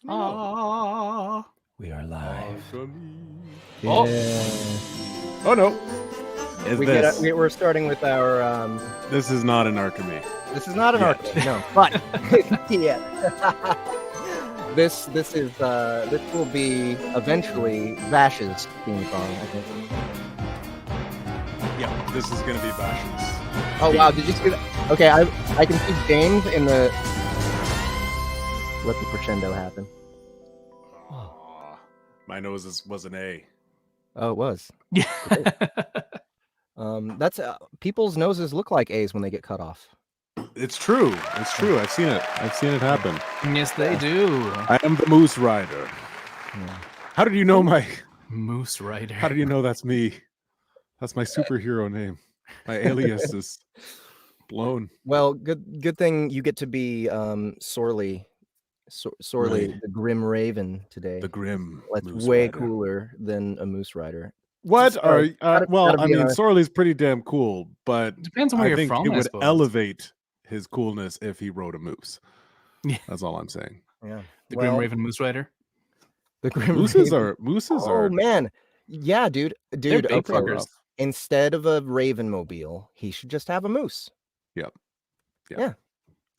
Ah. We are live. Oh. Yeah. Oh no! It's We're starting with our. This is not an Archemi. This is not an Yet. Archemi, no. But yeah, this will be eventually Vash's theme song. I think. Yeah, this is gonna be Bash's. Oh wow! Did you see that? Okay, I can see James in the. Let the crescendo happen. Aw, my nose was an A. Oh, it was. Yeah. That's people's noses look like A's when they get cut off. It's true. It's true. I've seen it. I've seen it happen. Yes, they do. I am the Moose Rider. Yeah. How did you know my? Moose Rider. How did you know that's me? That's my superhero name. My alias is blown. Well, good thing you get to be sorely Right. the Grim Raven today. The Grim. That's Moose way Rider. cooler than a Moose Rider. What are? gotta Well, be I mean, honest. Sorley's pretty damn cool, but Depends on where I you're think from, it I would suppose. elevate his coolness if he rode a moose. Yeah. That's all I'm saying. Yeah, The Grim Raven Moose Rider. The Grim Mooses Raven. Mooses Oh are. man, yeah, dude. They're big Okay, fuckers. instead of a Raven mobile, he should just have a moose.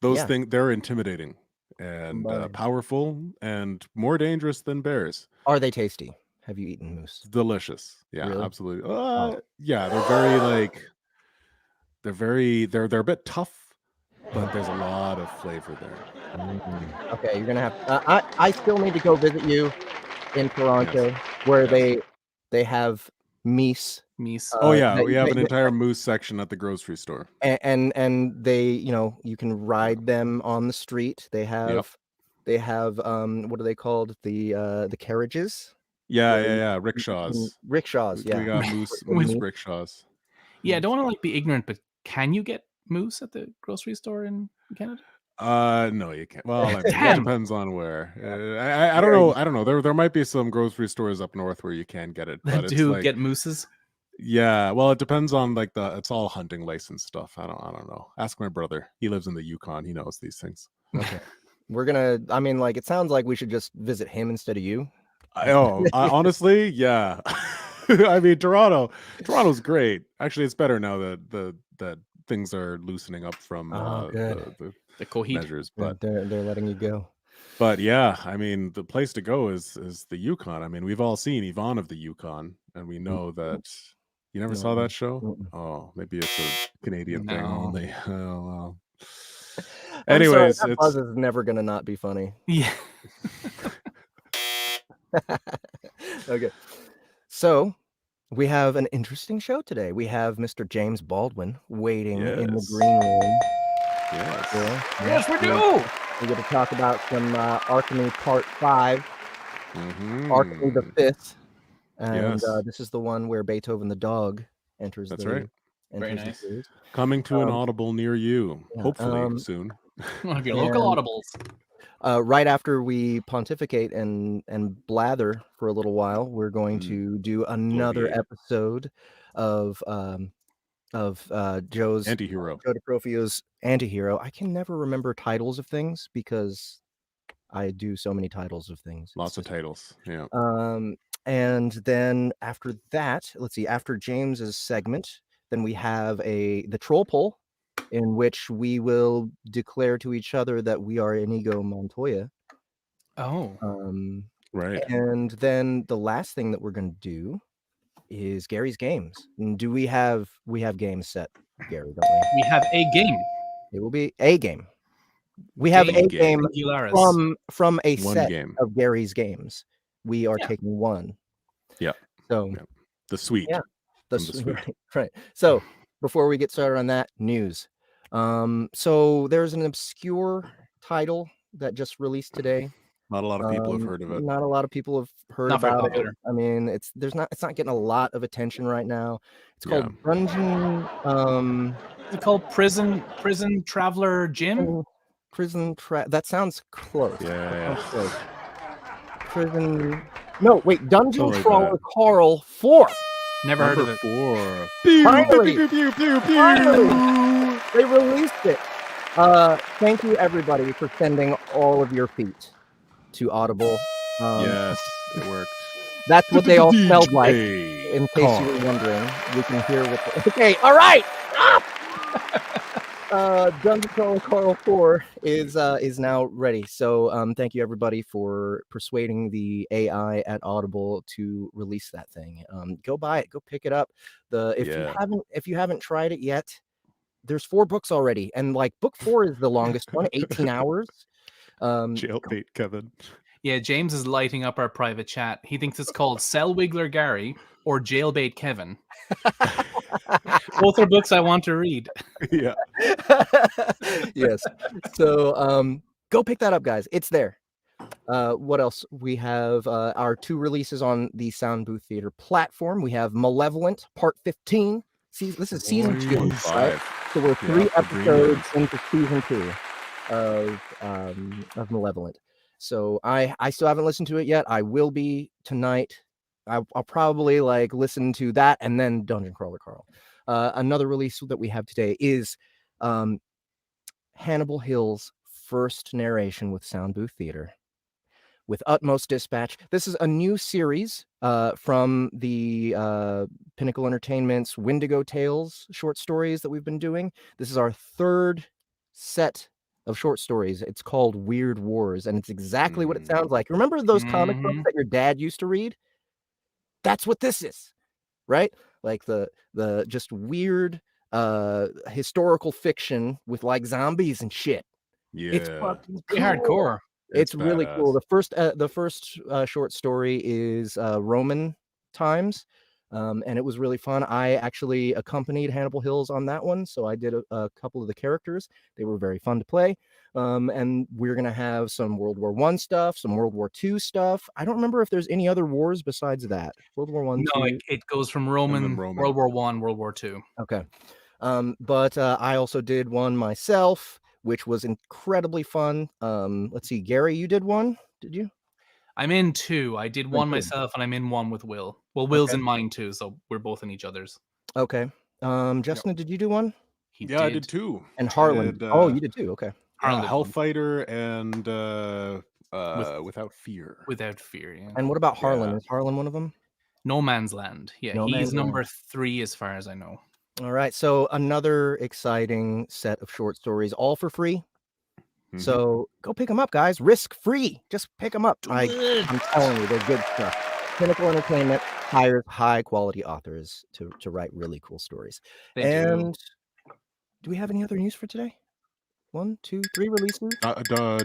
Those Yeah. things, they're intimidating and But- powerful and more dangerous than bears. Are they tasty? Have you eaten moose? Delicious. Yeah, Really? absolutely. Oh. Yeah, they're very they're a bit tough, but there's a lot of flavor there. Okay, you're gonna have. I still need to go visit you in Toronto, where they have meese. Meese. Oh yeah, they- we have they- an entire moose section at the grocery store. and they, you can ride them on the street. They have what are they called? The carriages. Yeah, rickshaws. Rickshaws, yeah. We got moose Moose. rickshaws. Yeah, I don't want to be ignorant, but can you get moose at the grocery store in Canada? No, you can't. Well, I mean, it Damn. depends on where. I don't know. I don't know. There might be some grocery stores up north where you can get it, but it's Do like, get mooses? yeah. Well, it depends on it's all hunting license stuff. I don't know. Ask my brother. He lives in the Yukon. He knows these things. Okay. We're gonna. I mean, like, it sounds like we should just visit him instead of you. Honestly, yeah. I mean, Toronto's great. Actually, it's better now that things are loosening up from good. The Coheed. measures. But they're letting you go. But yeah, I mean, the place to go is the Yukon. I mean, we've all seen Yvonne of the Yukon, and we know that. You never saw that show? Mm-mm. Oh, maybe it's a Canadian thing No. only. Oh well. I'm sorry, Anyways, that buzz is never gonna not be funny. Yeah. Okay, so we have an interesting show today. We have Mr. James Baldwin waiting in the Yes. green room. Yes. Yes, we do. We're going to talk about some Archemi Part 5, Archemi the Mhm. 5th, and Yes. this is the one where Beethoven the dog enters. That's the, right. Very enters the nice. series. Coming to an Um, audible near you, yeah, hopefully soon. One of your local And- audibles. Right after we pontificate and blather for a little while, we're going Mm. to do another Bloviate. episode of Joe Antihero. Deprofio's Antihero. I can never remember titles of things because I do so many titles of things. It's Lots of just- titles. Yeah. And then after that, let's see, after James's segment, then we have the troll poll, in which we will declare to each other that we are Inigo Montoya. Oh. Right. And then the last thing that we're going to do is Gary's games. And do we have games set, Gary? Don't we? We have a game. It will be a game. We have a game Singularis. from a One set game. of Gary's games. We are Yeah. taking one. Yeah. So Yeah. The suite. Yeah. From the suite. right. So before we get started on that, news. So there's an obscure title that just released today. Not a lot of people have heard of it. Not a lot of people have heard Not very about it. popular. I mean, it's not getting a lot of attention right now. It's called Yeah. Dungeon Is it called Prison Traveler Gym? That sounds close. Yeah. That sounds close. Prison. No, wait. Dungeon Something like Crawler that. Carl 4. Never heard of Number it. 4. Pew, Finally. pew, pew, pew, pew, pew. Finally. They released it. Thank you everybody for sending all of your feet. to Audible. Yes, it worked. That's what they all smelled like. DJ In case you were wondering, we can hear what. Okay, all right, stop. Dungeon Crawler Carl 4 is now ready. So thank you everybody for persuading the AI at Audible to release that thing. Go buy it, go pick it up. If you haven't tried it yet, there's 4 books already, and like book 4 is the longest one, 18 hours. Jailbait Kevin. Yeah, James is lighting up our private chat. He thinks it's called Cell Wiggler Gary or Jailbait Kevin. Both are books I want to read. Yeah. Yes. So go pick that up, guys. It's there. What else? We have our 2 releases on the Soundbooth Theater platform. We have Malevolent Part 15. This is season 2, right? So we're 3 episodes into season 2 of Malevolent. So I still haven't listened to it yet. I will be tonight. I'll probably like listen to that and then Dungeon Crawler Carl. Another release that we have today is Hannibal Hill's first narration with Soundbooth Theater. With Utmost Dispatch. This is a new series from the Pinnacle Entertainment's Wendigo Tales short stories that we've been doing. This is our 3rd set of short stories. It's called Weird Wars, and it's exactly what it sounds like. Remember those comic books that your dad used to read? That's what this is, right? Like the just weird historical fiction with like zombies and shit. Yeah. It's fucking Pretty hardcore. It's really cool. The first short story is Roman times, and it was really fun. I actually accompanied Hannibal Hills on that one, so I did a couple of the characters. They were very fun to play, and we're gonna have some World War I stuff, some World War II stuff. I don't remember if there's any other wars besides that. World War I. No, it goes from Roman, World War I, World War II. Okay, but I also did one myself, which was incredibly fun. Let's see, Gary, you did one, did you? I'm in 2. I did one myself, and I'm in one with Will. Well, Will's in mine too, so we're both in each other's. Okay. Justin, did you do one? I did 2. And Harlan. You did 2. Okay. Yeah, Hellfighter and Without Fear. Without Fear, yeah. And what about Harlan? Is Harlan one of them? No Man's Land. Yeah, he's number 3 as far as I know. All right, so another exciting set of short stories, all for free. So go pick them up, guys. Risk free. Just pick them up. I'm telling you, they're good stuff. Pinnacle Entertainment hires high quality authors to write really cool stories. Do we have any other news for today? 1, 2, 3 releases. Dino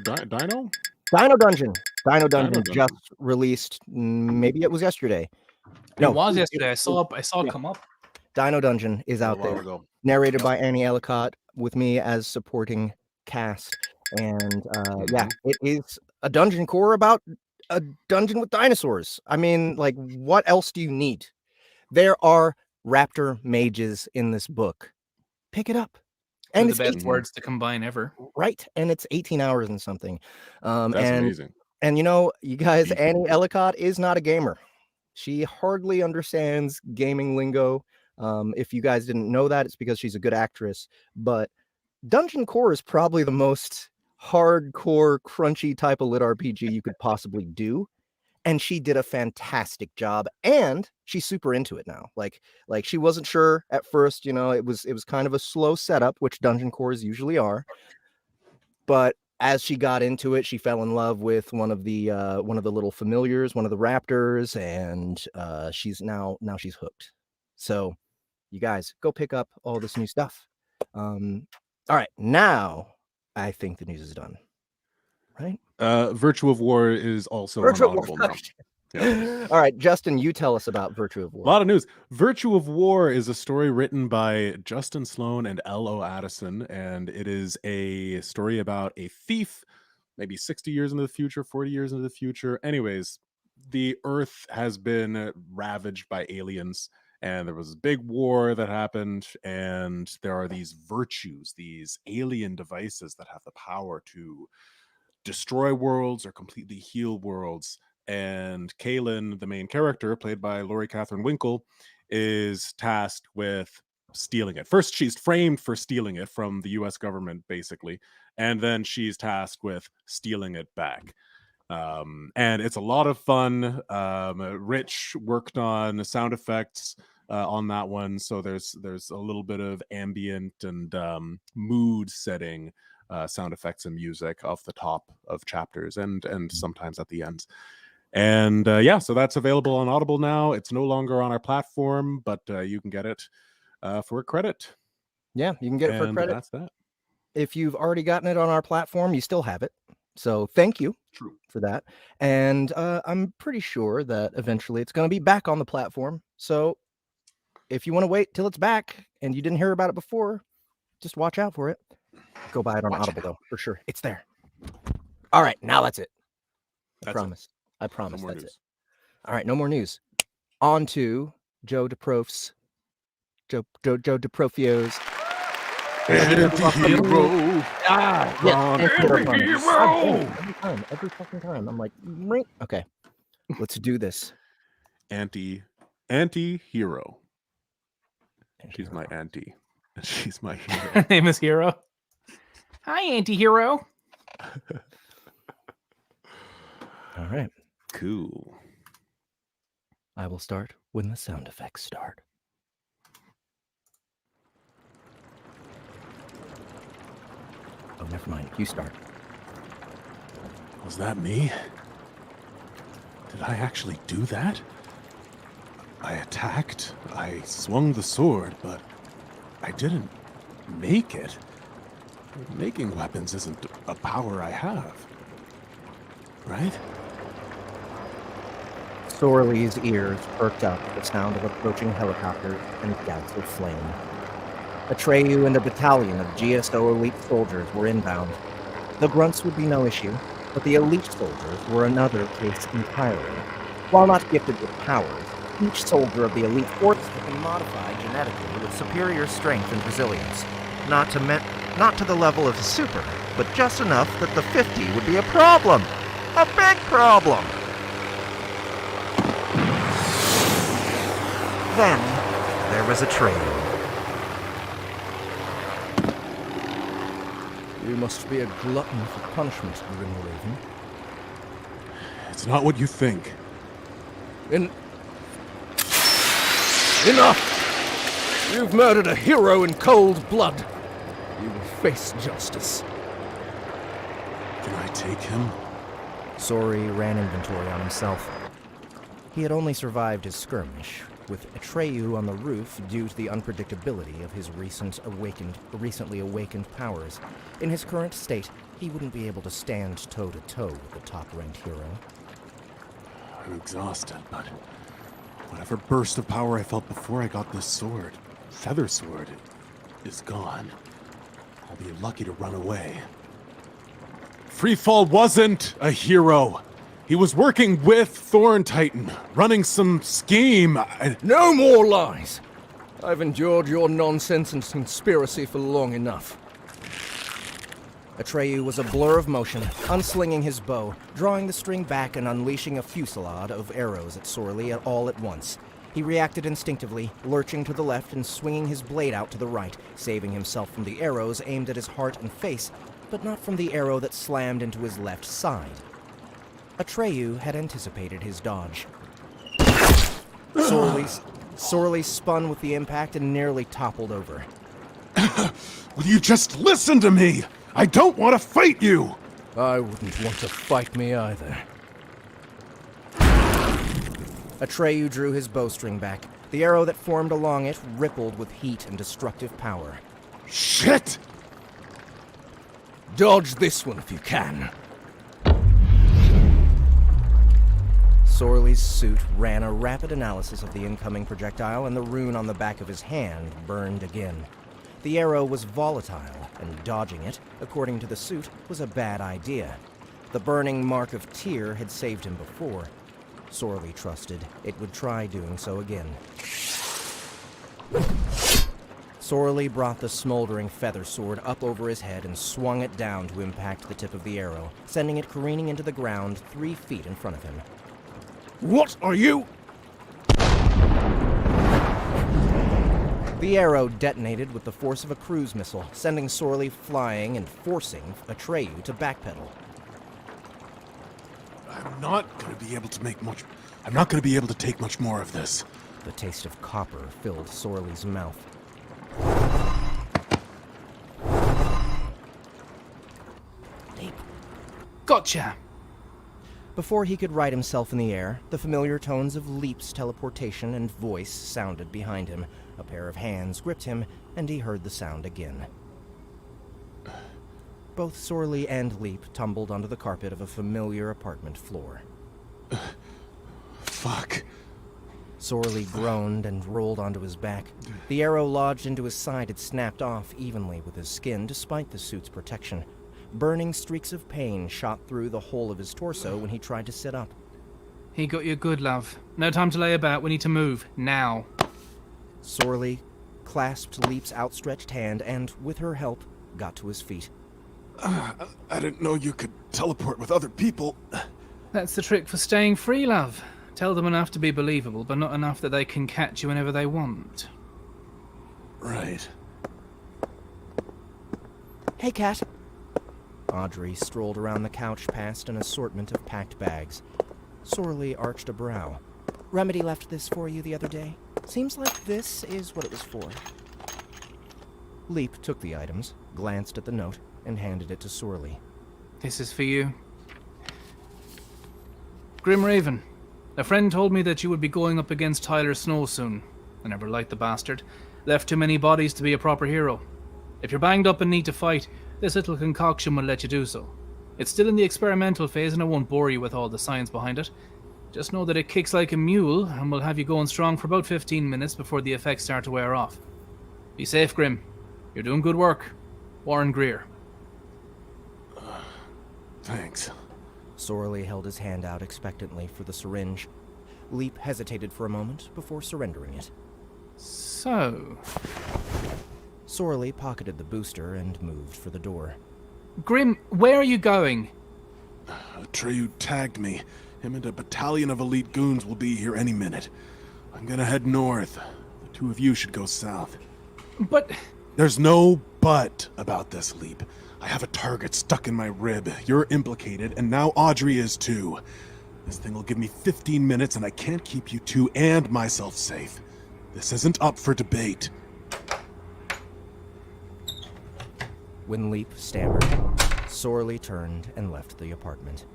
Dungeon. Dino Dungeon just released. Maybe it was yesterday. No, it was yesterday. I saw it come up. Dino Dungeon is out there, narrated by Annie Ellicott, with me as supporting cast, and it is a dungeon core about a dungeon with dinosaurs. I mean, like, what else do you need? There are raptor mages in this book. Pick it up. And it's the best words to combine ever. Right, and it's 18 hours and something. That's amazing. And you know, you guys, Annie Ellicott is not a gamer. She hardly understands gaming lingo. If you guys didn't know that, it's because she's a good actress. But Dungeon Core is probably the most hardcore, crunchy type of lit RPG you could possibly do. And she did a fantastic job, and she's super into it now. Like she wasn't sure at first, you know, it was kind of a slow setup, which Dungeon Cores usually are. But as she got into it, she fell in love with one of the little familiars, one of the raptors, and she's now she's hooked. So you guys go pick up all this new stuff. All right, now I think the news is done. Right? Virtue of War is also on Audible now. Yeah. All right, Justin, you tell us about Virtue of War. A lot of news. Virtue of War is a story written by Justin Sloan and L.O. Addison, and it is a story about a thief, maybe 60 years into the future, 40 years into the future. Anyways, the Earth has been ravaged by aliens, and there was a big war that happened, and there are these virtues, these alien devices that have the power to destroy worlds or completely heal worlds. And Kaylin, the main character, played by Laurie Catherine Winkle, is tasked with stealing it. First, she's framed for stealing it from the US government, basically. And then she's tasked with stealing it back. And it's a lot of fun. Rich worked on sound effects on that one, so there's a little bit of ambient and mood setting sound effects and music off the top of chapters and sometimes at the ends. And yeah, so that's available on Audible now. It's no longer on our platform, but you can get it for a credit. Yeah, you can get it for credit. That's that. If you've already gotten it on our platform, you still have it. So thank you for that. And I'm pretty sure that eventually it's going to be back on the platform. So if you want to wait till it's back and you didn't hear about it before, just watch out for it. Go buy it on Audible, though, for sure. It's there. All right, now that's it. I promise. I promise that's it. All right, no more news. On to Joe Deprofio's Anti-hero. Every fucking time. I'm like, okay, let's do this. Anti-hero. She's my auntie. She's my hero. Her name is Hero. Hi, anti-hero. All right. Cool. I will start when the sound effects start. Oh, never mind. You start. Was that me? Did I actually do that? I attacked, I swung the sword, but I didn't make it. Making weapons isn't a power I have. Right? Sorley's ears perked up at the sound of approaching helicopters and gouts of flame. Atreyu and a battalion of GSO elite soldiers were inbound. The grunts would be no issue, but the elite soldiers were another case entirely. While not gifted with powers, each soldier of the elite force had been modified genetically with superior strength and resilience. Not to the level of super, but just enough that the 50 would be a problem. A big problem! Then, there was Atreyu. You must be a glutton for punishment, Grim Raven. It's not what you think. Enough! You've murdered a hero in cold blood. You will face justice. Can I take him? Sori ran inventory on himself. He had only survived his skirmish, with Atreyu on the roof due to the unpredictability of his recently awakened powers. In his current state, he wouldn't be able to stand toe-to-toe with the top-ranked hero. I'm exhausted, but whatever burst of power I felt before I got this sword, feather sword, is gone. I'll be lucky to run away. Freefall wasn't a hero. He was working with Thorn Titan, running some scheme. No more lies! I've endured your nonsense and conspiracy for long enough. Atreyu was a blur of motion, unslinging his bow, drawing the string back and unleashing a fusillade of arrows at Sorley all at once. He reacted instinctively, lurching to the left and swinging his blade out to the right, saving himself from the arrows aimed at his heart and face, but not from the arrow that slammed into his left side. Atreyu had anticipated his dodge. Sorley spun with the impact and nearly toppled over. Will you just listen to me? I don't want to fight you! I wouldn't want to fight me either. Atreyu drew his bowstring back. The arrow that formed along it rippled with heat and destructive power. Shit! Dodge this one if you can. Sorley's suit ran a rapid analysis of the incoming projectile, and the rune on the back of his hand burned again. The arrow was volatile, and dodging it, according to the suit, was a bad idea. The burning mark of Tyr had saved him before. Sorley trusted it would try doing so again. Sorley brought the smoldering feather sword up over his head and swung it down to impact the tip of the arrow, sending it careening into the ground 3 feet in front of him. What are you? The arrow detonated with the force of a cruise missile, sending Sorley flying and forcing Atreyu to backpedal. I'm not going to be able to take much more of this. The taste of copper filled Sorley's mouth. Leap. Gotcha! Before he could right himself in the air, the familiar tones of Leap's teleportation and voice sounded behind him. A pair of hands gripped him, and he heard the sound again. Both Sorley and Leap tumbled onto the carpet of a familiar apartment floor. Fuck. Sorley groaned and rolled onto his back. The arrow lodged into his side had snapped off evenly with his skin, despite the suit's protection. Burning streaks of pain shot through the whole of his torso when he tried to sit up. He got you good, love. No time to lay about. We need to move. Now. Sorley clasped Leap's outstretched hand and, with her help, got to his feet. I didn't know you could teleport with other people. That's the trick for staying free, love. Tell them enough to be believable, but not enough that they can catch you whenever they want. Right. Hey, Cat. Audrey strolled around the couch past an assortment of packed bags. Sorley arched a brow. Remedy left this for you the other day. Seems like this is what it was for. Leap took the items, glanced at the note, and handed it to Sorley. This is for you. Grim Raven. A friend told me that you would be going up against Tyler Snow soon. I never liked the bastard. Left too many bodies to be a proper hero. If you're banged up and need to fight, this little concoction will let you do so. It's still in the experimental phase and I won't bore you with all the science behind it. Just know that it kicks like a mule and will have you going strong for about 15 minutes before the effects start to wear off. Be safe, Grim. You're doing good work. Warren Greer. Thanks. Sorley held his hand out expectantly for the syringe. Leap hesitated for a moment before surrendering it. So... Sorley pocketed the booster and moved for the door. Grim, where are you going? Atreyu tagged me. Him and a battalion of elite goons will be here any minute. I'm gonna head north. The two of you should go south. But... There's no but about this, Leap. I have a target stuck in my rib. You're implicated, and now Audrey is too. This thing will give me 15 minutes, and I can't keep you two and myself safe. This isn't up for debate. When Leap stammered, Sorley turned and left the apartment.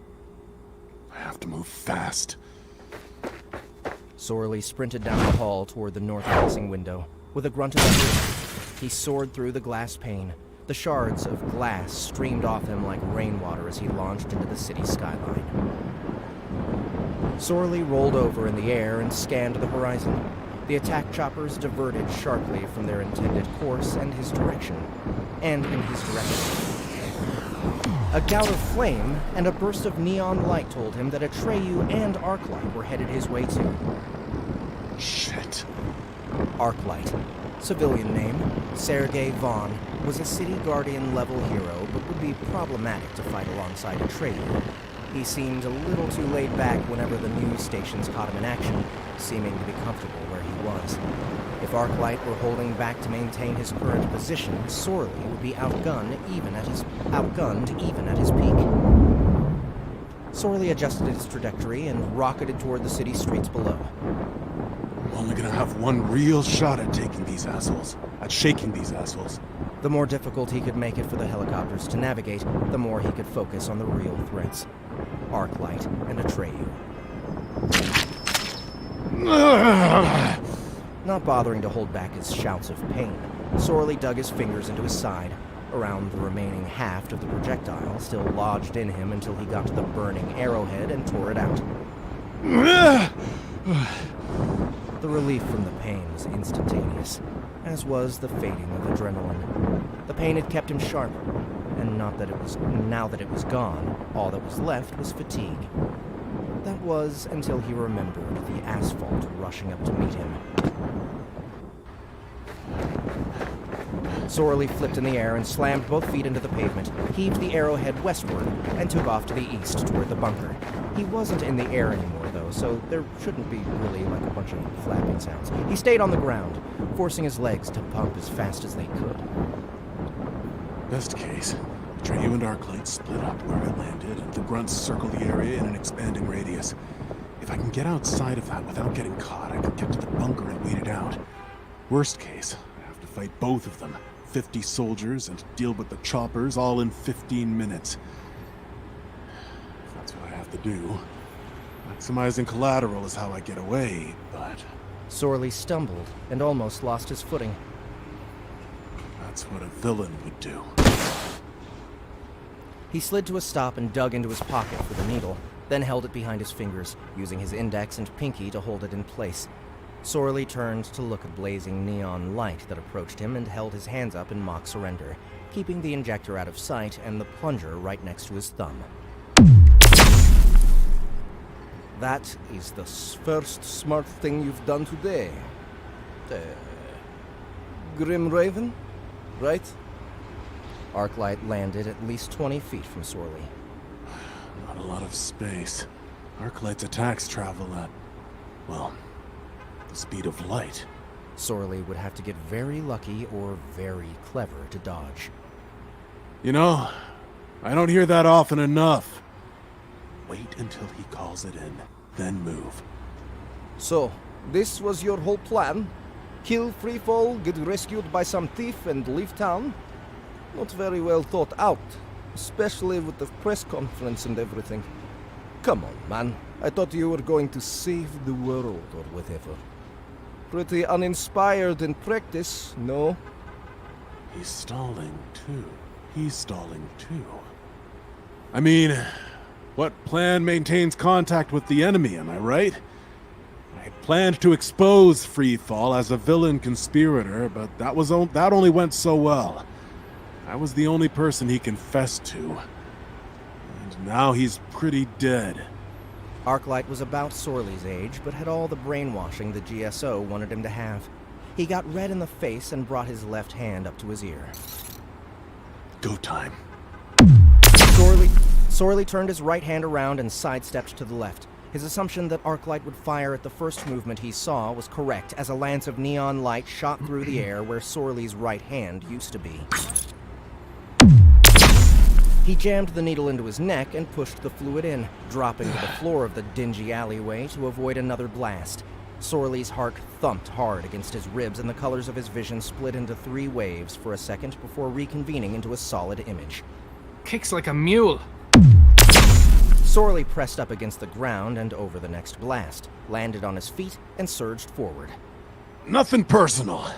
I have to move fast. Sorley sprinted down the hall toward the north-facing window. With a grunt of effort, he soared through the glass pane. The shards of glass streamed off him like rainwater as he launched into the city skyline. Sorley rolled over in the air and scanned the horizon. The attack choppers diverted sharply from their intended course and in his direction. A gout of flame and a burst of neon light told him that Atreyu and Arclight were headed his way too. Shit. Arclight, civilian name, Sergei Vaughn, was a city guardian-level hero, but would be problematic to fight alongside Atreyu. He seemed a little too laid back whenever the news stations caught him in action, seeming to be comfortable where he was. If Arclight were holding back to maintain his current position, Sorley would be outgunned even at his peak. Sorley adjusted his trajectory and rocketed toward the city streets below. I'm only gonna have one real shot at shaking these assholes. The more difficult he could make it for the helicopters to navigate, the more he could focus on the real threats. Arclight and Atreyu. Not bothering to hold back his shouts of pain, Sorley dug his fingers into his side, around the remaining haft of the projectile still lodged in him until he got to the burning arrowhead and tore it out. The relief from the pain was instantaneous, as was the fading of adrenaline. The pain had kept him sharp, and now that it was gone, all that was left was fatigue. That was until he remembered the asphalt rushing up to meet him. Sorley flipped in the air and slammed both feet into the pavement, heaved the arrowhead westward, and took off to the east toward the bunker. He wasn't in the air anymore, though, so there shouldn't be really like a bunch of flapping sounds. He stayed on the ground, forcing his legs to pump as fast as they could. Best case, Atreyu and Arclight split up where I landed, and the grunts circle the area in an expanding radius. If I can get outside of that without getting caught, I can get to the bunker and wait it out. Worst case, I have to fight both of them, 50 soldiers, and deal with the choppers all in 15 minutes. If that's what I have to do. Maximizing collateral is how I get away, but... Sorley stumbled and almost lost his footing. that's what a villain would do. He slid to a stop and dug into his pocket for the needle, then held it behind his fingers, using his index and pinky to hold it in place. Sorley turned to look at blazing neon light that approached him and held his hands up in mock surrender, keeping the injector out of sight and the plunger right next to his thumb. That is the first smart thing you've done today. Grim Raven, right? Arclight landed at least 20 feet from Sorley. Not a lot of space. Arclight's attacks travel at, well, the speed of light. Sorley would have to get very lucky or very clever to dodge. You know, I don't hear that often enough. Wait until he calls it in, then move. So, this was your whole plan? Kill Freefall, get rescued by some thief, and leave town? Not very well thought out, especially with the press conference and everything. Come on, man. I thought you were going to save the world or whatever. Pretty uninspired in practice, no? He's stalling too. I mean, what plan maintains contact with the enemy, am I right? I had planned to expose Freefall as a villain conspirator, but that only went so well. I was the only person he confessed to. And now he's pretty dead. Arclight was about Sorley's age, but had all the brainwashing the GSO wanted him to have. He got red in the face and brought his left hand up to his ear. Go time. Sorley turned his right hand around and sidestepped to the left. His assumption that Arclight would fire at the first movement he saw was correct, as a lance of neon light shot through the air where Sorley's right hand used to be. He jammed the needle into his neck and pushed the fluid in, dropping to the floor of the dingy alleyway to avoid another blast. Sorley's heart thumped hard against his ribs, and the colors of his vision split into 3 waves for a second before reconvening into a solid image. Kicks like a mule. Sorley pressed up against the ground and over the next blast, landed on his feet, and surged forward. Nothing personal.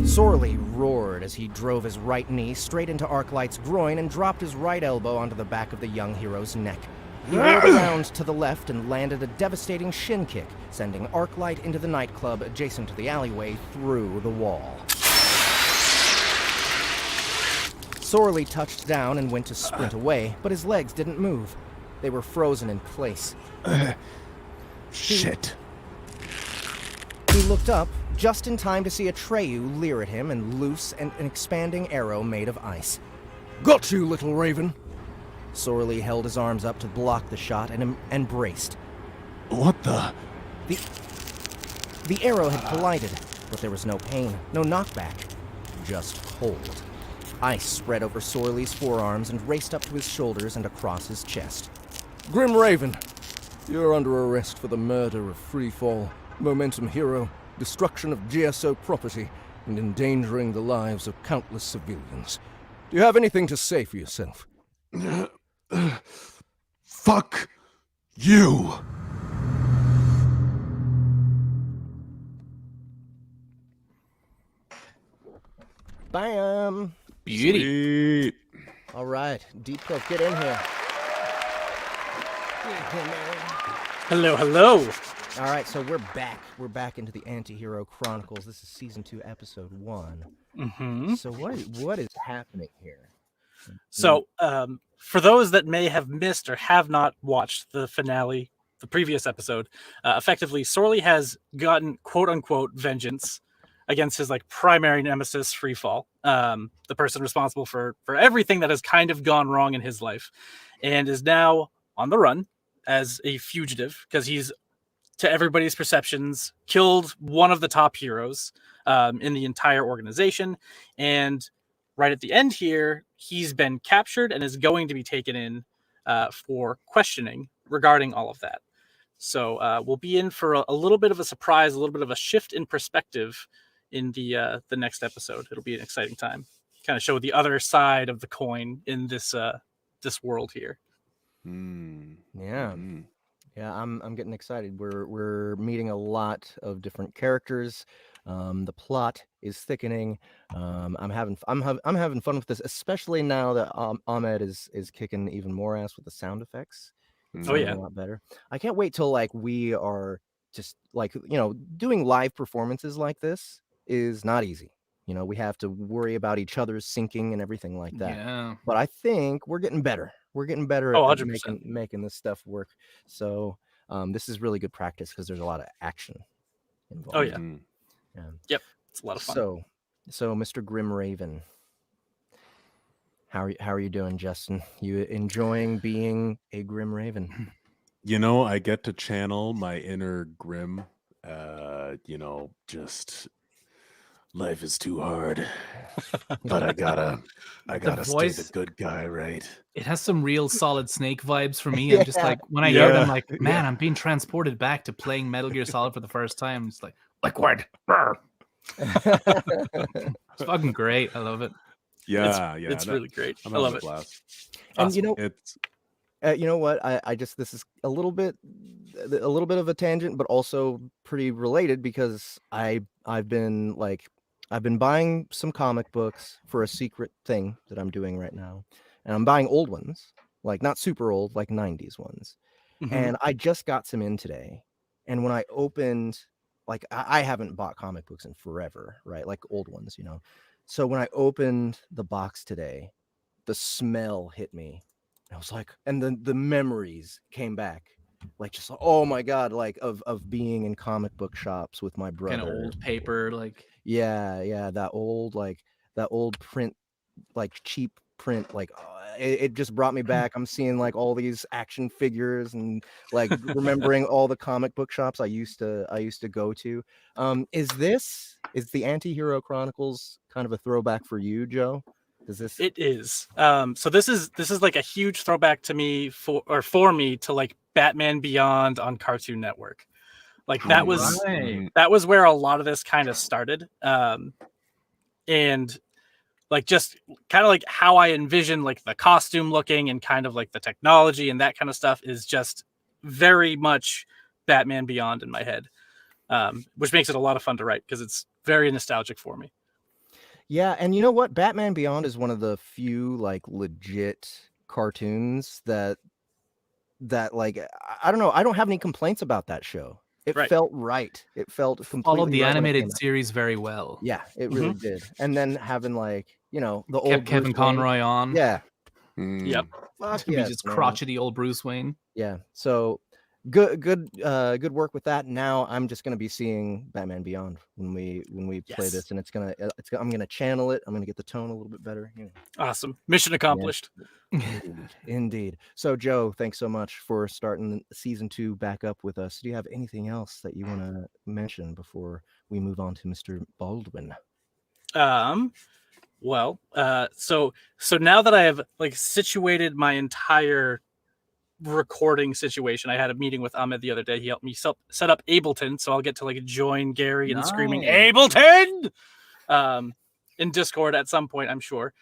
Sorley roared as he drove his right knee straight into Arclight's groin and dropped his right elbow onto the back of the young hero's neck. He rolled around to the left and landed a devastating shin kick, sending Arclight into the nightclub adjacent to the alleyway through the wall. Sorley touched down and went to sprint away, but his legs didn't move. They were frozen in place. Shit. He looked up, just in time to see Atreyu leer at him and loose an expanding arrow made of ice. "Got you, little raven!" Sorley held his arms up to block the shot and braced. What the? The arrow had collided, but there was no pain, no knockback, just cold. Ice spread over Sorley's forearms and raced up to his shoulders and across his chest. "Grim Raven, you're under arrest for the murder of Freefall, Momentum Hero, destruction of GSO property, and endangering the lives of countless civilians. Do you have anything to say for yourself?" Fuck you. Bam! Beauty. Sweet. All right, Depro, get in here. Hello, hello. All right, so we're back. We're back into the Anti-Hero Chronicles. This is Season 2, Episode 1. Mm-hmm. So what is happening here? So, for those that may have missed or have not watched the finale, the previous episode, effectively, Sorley has gotten quote-unquote vengeance against his primary nemesis, Freefall, the person responsible for everything that has kind of gone wrong in his life, and is now on the run as a fugitive because he's, to everybody's perceptions, killed one of the top heroes, in the entire organization. And right at the end here, he's been captured and is going to be taken in for questioning regarding all of that. So we'll be in for a little bit of a surprise, a little bit of a shift in perspective in the next episode. It'll be an exciting time. Kind of show the other side of the coin in this world here. Yeah. Yeah, I'm getting excited. We're meeting a lot of different characters. The plot is thickening. I'm having fun with this, especially now that Ahmed is kicking even more ass with the sound effects. It's Oh, yeah. a lot better. I can't wait till like we are just like, doing live performances like this is not easy. We have to worry about each other's syncing and everything like that. Yeah. But I think we're getting better. We're getting better Oh, at 100%. making this stuff work. So this is really good practice because there's a lot of action involved. Oh, yeah. Yeah. Yep. It's a lot of fun. So Mr. Grim Raven, how are you doing, Justin? You enjoying being a Grim Raven? I get to channel my inner Grim. Just life is too hard, but I gotta stay the good guy, right? It has some real Solid Snake vibes for me. I'm just like, when I hear it, I'm like, man, I'm being transported back to playing Metal Gear Solid for the first time. It's like, liquid. It's fucking great. I love it. Yeah, It's really great. I'm I love having a it. blast. And Awesome. It's you know what? I just this is a little bit of a tangent, but also pretty related because I've been buying some comic books for a secret thing that I'm doing right now, and I'm buying old ones, like not super old, like 90s ones. Mhm. And I just got some in today, and when I opened, like I haven't bought comic books in forever, right? Like old ones, So when I opened the box today, the smell hit me. I was like, and then the memories came back, like just oh my god, like of being in comic book shops with my brother. Kind of old paper, like Yeah, that old print, like cheap print, like it just brought me back. I'm seeing like all these action figures and like remembering all the comic book shops I used to go to. Is the Anti-Hero Chronicles kind of a throwback for you, Joe? It is. So this is like a huge throwback to me for me to like Batman Beyond on Cartoon Network. Like that was where a lot of this kind of started. And like just kind of like how I envision like the costume looking and kind of like the technology and that kind of stuff is just very much Batman Beyond in my head. Which makes it a lot of fun to write because it's very nostalgic for me. Yeah, and you know what? Batman Beyond is one of the few like legit cartoons that like I don't know. I don't have any complaints about that show. It felt right. It felt completely followed the right when it animated came out. series very well. Yeah, it really did. And then having like the old Kevin Bruce Wayne. Conroy on. Yeah. Yep. Fuck Be yes, just man. crotchety old Bruce Wayne. Yeah. So good work with that. Now I'm just gonna be seeing Batman Beyond when we play this, and I'm gonna channel it. I'm gonna get the tone a little bit better. Awesome. Mission accomplished. Indeed. So Joe, thanks so much for starting season 2 back up with us. Do you have anything else that you want to mention before we move on to Mr. Baldwin? Well, so now that I have like situated my entire recording situation, I had a meeting with Ahmed the other day. He helped me set up Ableton, so I'll get to like join Gary and screaming Ableton in Discord at some point, I'm sure.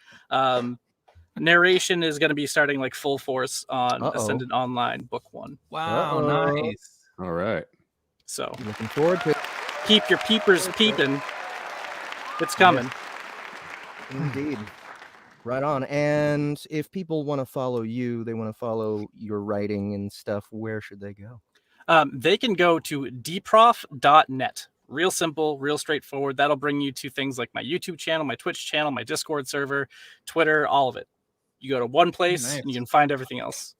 Narration is going to be starting like full force on Ascendant Online Book 1. Wow, nice. all right. So Looking forward to it. keep your peepers peeping. It's coming. Indeed. Right on. And if people want to follow you, they want to follow your writing and stuff, where should they go? They can go to dprof.net. Real simple, real straightforward. That'll bring you to things like my YouTube channel, my Twitch channel, my Discord server, Twitter, all of it. You go to one place and you can find everything else.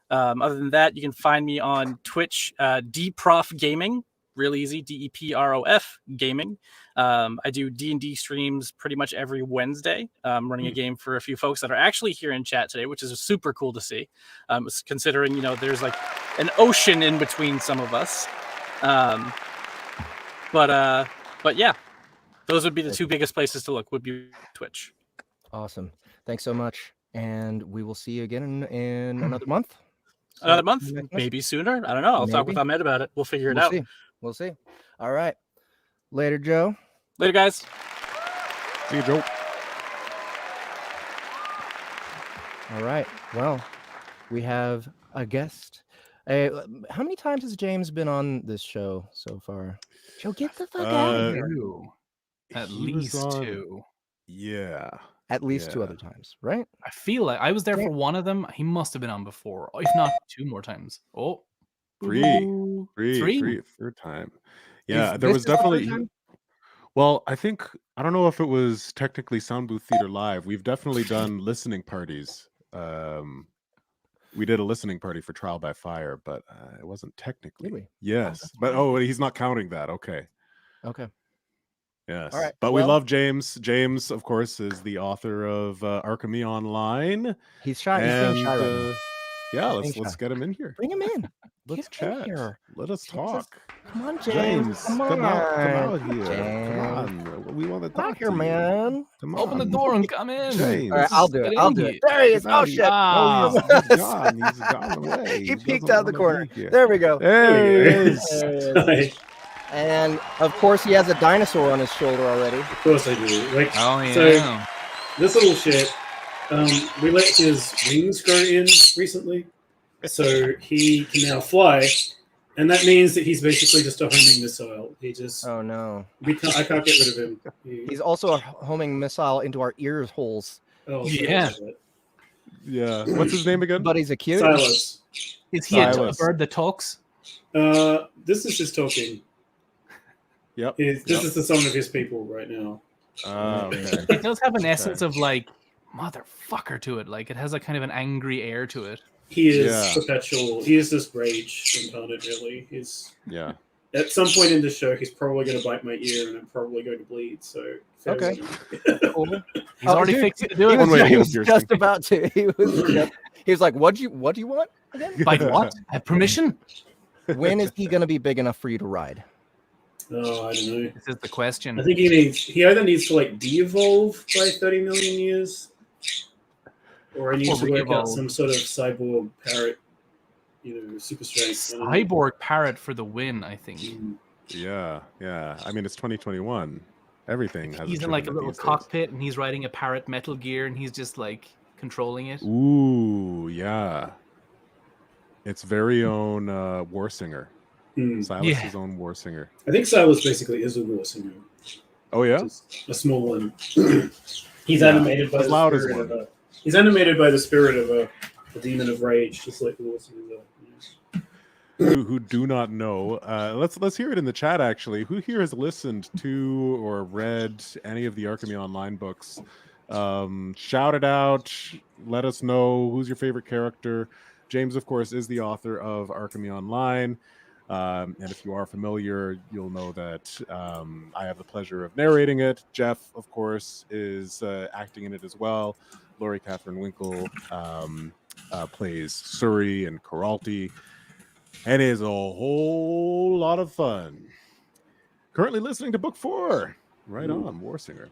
Other than that, you can find me on Twitch, Dprof Gaming. Real easy, DEPROF Gaming. I do D&D streams pretty much every Wednesday. I'm running a game for a few folks that are actually here in chat today, which is super cool to see. Considering, there's like an ocean in between some of us. But yeah, those would be the two biggest places to look. Would be Twitch. Awesome. Thanks so much. And we will see you again in another month. Another month, next month? maybe sooner. I don't know. I'll talk with Maybe. Ahmed about it. We'll figure it We'll out. see. We'll see. All right. Later, Joe. Later, guys. See you, Joe. All right. Well, we have a guest. How many times has James been on this show so far? Joe, get the fuck out of here. At He was least on- 2. Yeah. At least 2 Yeah. other times, right? I feel like I was there for one of them. He must have been on before, if not 2 more times. Oh, Three. boo-boo. Three, third time. Yeah, Is there this was his third definitely. time? Well, I don't know if it was technically Soundbooth Theater Live. We've definitely done listening parties. We did a listening party for Trial by Fire, but it wasn't technically. Did we? Yes, that's but right. he's not counting that. Okay. Okay. Yes. All right, But we well- love James. James, of course, is the author of Archemi Online. He's shy. He's being shy right now. Yeah, He's being let's shy. get him in here. Bring him in. Let's Get him in chat. here. Let us James is- talk. Come on, James. James, Come come out on. here. James. Come on. We want to Come out talk here, to you. man. Come Open the on. door and come in. James. All right, I'll do it. I'll do it. There he is. Get out Oh, of here. shit. Ah. He's gone. He's gone away. He peeked doesn't out the wanna corner. be here. There we go. There he is. There he is. And of course, he has a dinosaur on his shoulder already. Of course I do. Like, Oh yeah. So this little shit, we let his wings grow in recently, so he can now fly, and that means that he's basically just a homing missile. He just Oh no. I can't get rid of him. He's also a homing missile into our ear holes. Oh, Yeah. Yeah. What's his name again? But he's a cute. Silas. Is he a Silas. bird that talks? This is his talking. Yep. This is the song of his people right now. Okay. It does have an essence of like motherfucker to it. Like it has a kind of an angry air to it. He is Yeah. perpetual. He is this rage incarnate. Really, he's Yeah. at some point in the show, he's probably going to bite my ear, and I'm probably going to bleed. So fair Okay. warning. Cool. He's already dude, fixing to do He it. One way to was, heal he was piercing. just about to. He was like, "What do you want again? By what? Have permission? When is he going to be big enough for you to ride?" Oh, I don't know. This is the question. I think he either needs to like de-evolve by 30 million years, or he needs Or to work out re-evolve. some sort of cyborg parrot, super strength. I don't know. Cyborg parrot for the win, I think. Yeah. Yeah. I mean, it's 2021. Everything has. He's in like a trigger little these days. cockpit and he's riding a parrot Metal Gear and he's just like controlling it. Ooh, yeah. Its very own Warsinger. Hmm. Silas's own Warsinger. I think Silas basically is a war singer. Oh yeah. Just a small one. He's Yeah, animated by as the loud as spirit one. of he's animated by the spirit of a demon of rage, just like the war singers are. Who do not know. Let's hear it in the chat. Actually, who here has listened to or read any of the Archemi Online books? Shout it out. Let us know who's your favorite character. James, of course, is the author of Archemi Online. And if you are familiar, you'll know that I have the pleasure of narrating it. Jeff, of course, is acting in it as well. Laurie Catherine Winkle plays Suri and Karalti. And it is a whole lot of fun. Currently listening to book 4. Right on, Warsinger.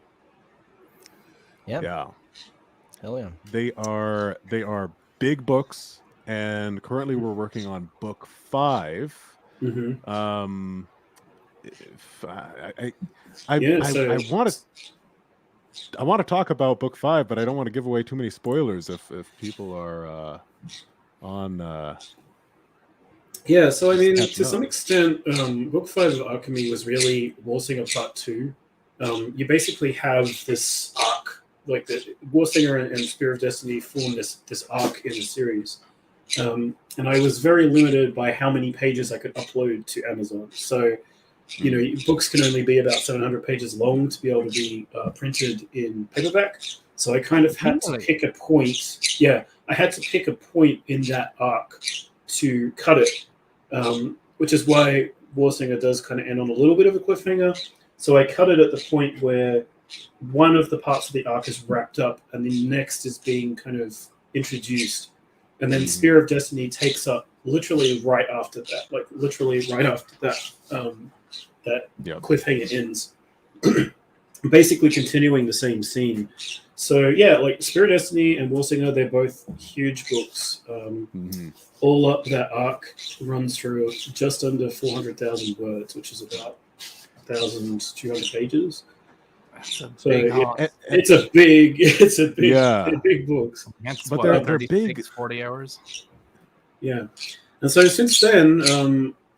Yeah. Yeah. Hell yeah. They are big books, and currently we're working on book 5. Mm-hmm. I want to talk about book 5, but I don't want to give away too many spoilers if people are on. Yeah, so I mean, Catching to some up. extent, Book 5 of Archemi was really Warsinger Part 2. You basically have this arc, like the Warsinger and Spear of Destiny form this arc in the series. And I was very limited by how many pages I could upload to Amazon. So, books can only be about 700 pages long to be able to be printed in paperback. So I kind of had to Really? pick a point. Yeah, I had to pick a point in that arc to cut it. Which is why Warsinger does kind of end on a little bit of a cliffhanger. So I cut it at the point where one of the parts of the arc is wrapped up and the next is being kind of introduced. And then Spear of Destiny takes up literally right after that. Like literally right after that, that Yep. cliffhanger ends. basically continuing the same scene. So yeah, like Spirit Destiny and Warsinger, they're both huge books. All up, that arc runs through just under 400,000 words, which is about 1,200 pages. That's a So big yeah, hog. it's a big Yeah. they're big books. That's But what, they're 36, big. 40 hours. Yeah, and so since then,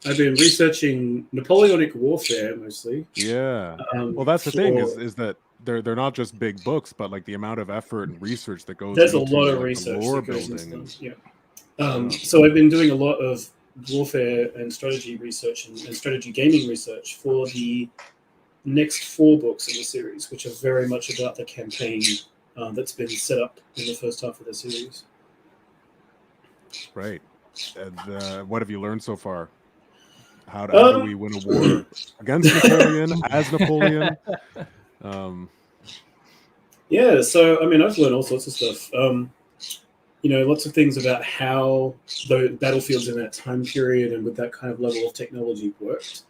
I've been researching Napoleonic warfare mostly. Yeah. Well, that's the thing for- is that they're not just big books, but like the amount of effort and research that goes there's a into lot of like, the research lore that goes building. into them. Yeah. So I've been doing a lot of warfare and strategy research and strategy gaming research for the next 4 books in the series, which are very much about the campaign that's been set up in the first half of the series. Right. And what have you learned so far? How do we win a war against Napoleon, as Napoleon? Yeah, so I mean, I've learned all sorts of stuff. Lots of things about how the battlefields in that time period and with that kind of level of technology worked.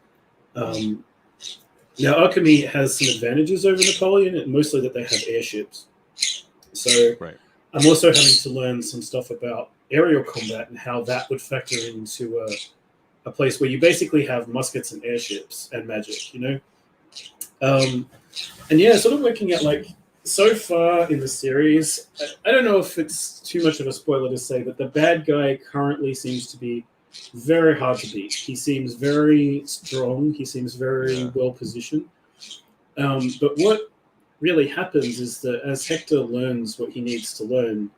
Now, Archemi has some advantages over Napoleon, and mostly that they have airships. So Right. I'm also having to learn some stuff about aerial combat and how that would factor into a place where you basically have muskets and airships and magic, And yeah, sort of looking at like so far in the series, I don't know if it's too much of a spoiler to say, but the bad guy currently seems to be very hard to beat. He seems very strong. He seems very well positioned. But what really happens is that as Hector learns what he needs to learn,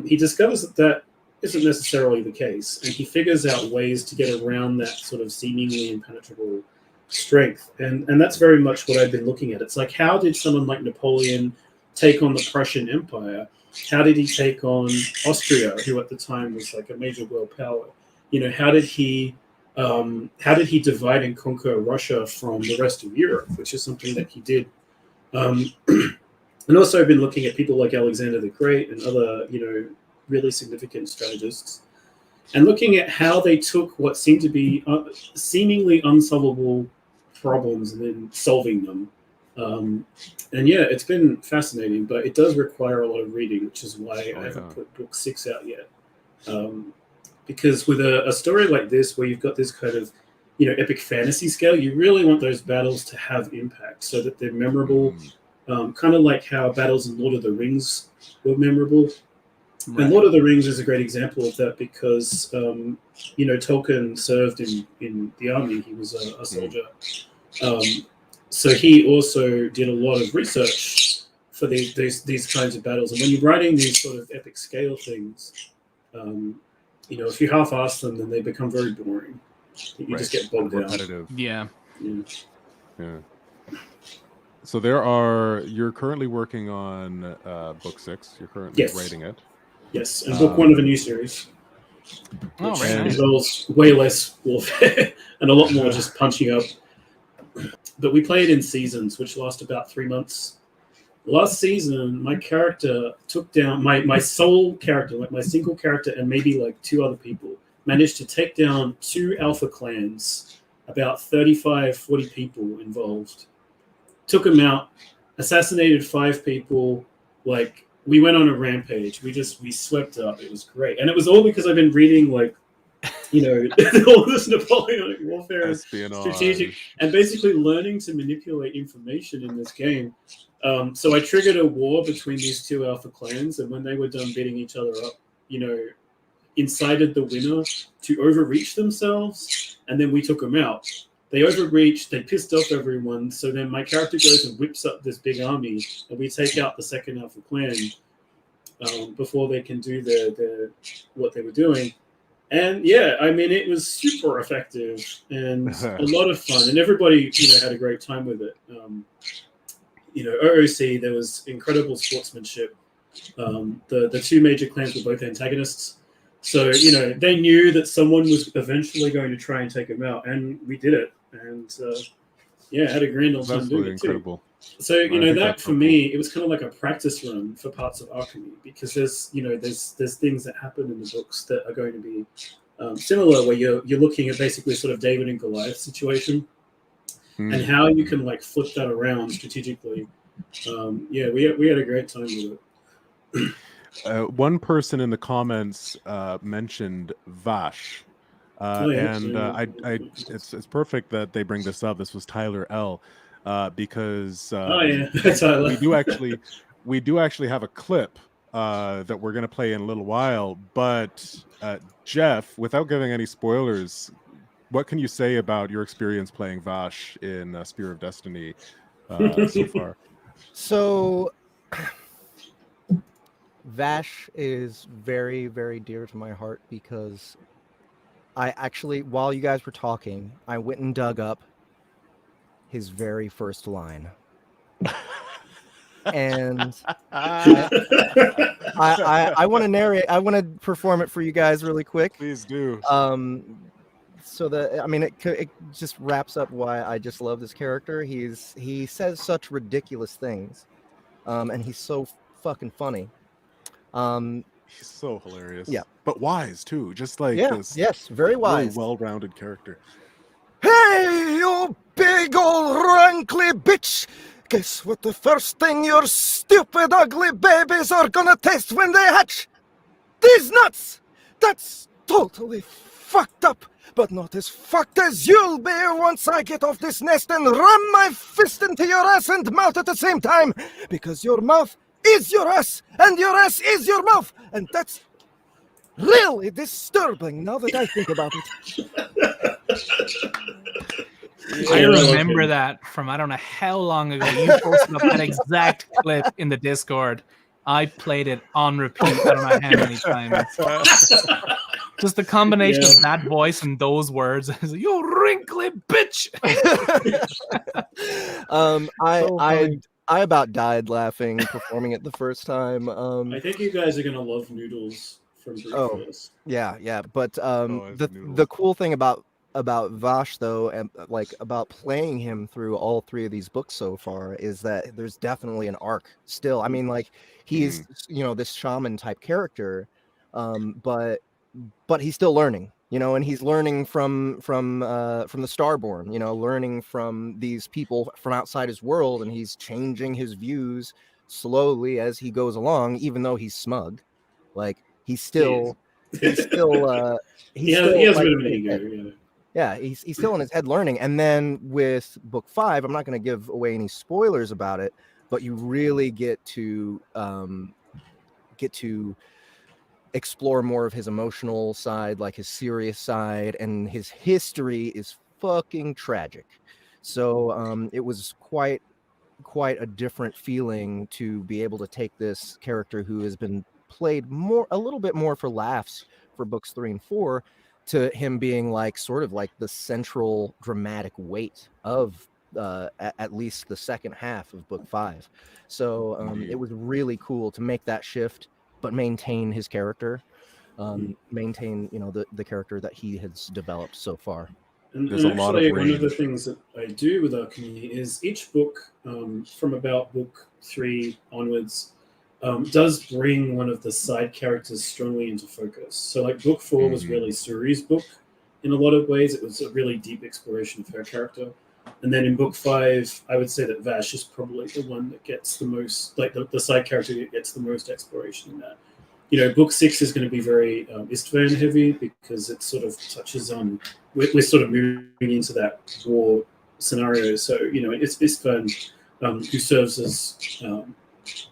he discovers that isn't necessarily the case, and he figures out ways to get around that sort of seemingly impenetrable strength. And that's very much what I've been looking at. It's like, how did someone like Napoleon take on the Prussian Empire? How did he take on Austria, who at the time was like a major world power? How did he divide and conquer Russia from the rest of Europe, which is something that he did. And also I've been looking at people like Alexander the Great and other, really significant strategists, and looking at how they took what seemed to be seemingly unsolvable problems and then solving them. And yeah, it's been fascinating, but it does require a lot of reading, which is why I haven't put book 6 out yet. Because with a story like this, where you've got this kind of, epic fantasy scale, you really want those battles to have impact so that they're memorable, kind of like how battles in Lord of the Rings were memorable. Right. And Lord of the Rings is a great example of that because, Tolkien served in the army. He was a soldier. So he also did a lot of research for these kinds of battles. And when you're writing these sort of epic scale things, if you half-ass them, then they become very boring. You just get bogged repetitive. Yeah. So you're currently working on book 6. You're currently writing it. Yes, and book 1 of a new series. Which involves way less warfare and a lot more just punching up. But we play it in seasons, which last about 3 months. Last season, my character took down my sole character, like my single character, and maybe like 2 other people, managed to take down 2 alpha clans, about 35, 40 people involved. Took them out, assassinated 5 people. Like, we went on a rampage. We swept up. It was great. And it was all because I've been reading, like, all this Napoleonic warfare and strategic, and basically learning to manipulate information in this game. So I triggered a war between these 2 alpha clans, and when they were done beating each other up, incited the winner to overreach themselves, and then we took them out. They overreached, they pissed off everyone, so then my character goes and whips up this big army, and we take out the second alpha clan before they can do their what they were doing. And yeah, I mean, it was super effective and a lot of fun, and everybody, had a great time with it. OOC, there was incredible sportsmanship. The 2 major clans were both antagonists. So, they knew that someone was eventually going to try and take them out, and we did it. And, had a grand old time doing it too. So, that for me, it was kind of like a practice run for parts of Archemi, because there's things that happen in the books that are going to be similar, where you're looking at basically sort of David and Goliath situation. and how you can like flip that around strategically. Yeah, we had a great time with it. One person in the comments mentioned Vash. It's perfect that they bring this up. This was Tyler L. Because Tyler. we do actually have a clip that we're going to play in a little while. But Jeff, without giving any spoilers, what can you say about your experience playing Vash in Spear of Destiny so far? So, Vash is very, very dear to my heart because I actually, while you guys were talking, I went and dug up his very first line. And I want to narrate, I want to perform it for you guys really quick. Please do. So that, I mean, it just wraps up why I just love this character. He says such ridiculous things, and he's so fucking funny. He's so hilarious. Yeah, but wise too. Just like this. Yes, very wise, really well-rounded character. Hey, you big old rankly bitch! Guess what the first thing your stupid ugly babies are gonna taste when they hatch? These nuts! That's totally fucked up, but not as fucked as you'll be once I get off this nest and ram my fist into your ass and mouth at the same time, because your mouth is your ass, and your ass is your mouth, and that's really disturbing now that I think about it. I remember that from I don't know how long ago. You posted up that exact clip in the Discord. I played it on repeat. I don't know how many times. Just the combination of that voice and those words. You wrinkly bitch. I about died laughing performing it the first time. I think you guys are gonna love Noodles from Breakfast. Yeah. But the cool thing about Vash though, and like about playing him through all three of these books so far, is that there's definitely an arc still. I mean, like he's this shaman type character, but he's still learning, and he's learning from the Starborn, learning from these people from outside his world, and he's changing his views slowly as he goes along, even though he's smug. Like he's still he has a bit of an ego. Yeah, he's still in his head learning. And then with book 5, I'm not going to give away any spoilers about it, but you really get to explore more of his emotional side, like his serious side, and his history is fucking tragic. So it was quite a different feeling to be able to take this character who has been played a little bit more for laughs for books 3 and 4, to him being like sort of like the central dramatic weight of at least the second half of book 5. So it was really cool to make that shift, but maintain his character, maintain the character that he has developed so far. And actually, one of the things that I do with Archemi is each book, from about book 3 onwards, does bring one of the side characters strongly into focus. So like book 4 was really Suri's book in a lot of ways. It was a really deep exploration of her character. And then in book 5, I would say that Vash is probably the one that gets the most, like the side character that gets the most exploration in that. Book 6 is going to be very Istvan heavy because it sort of touches on, we're sort of moving into that war scenario. So, it's Istvan who serves as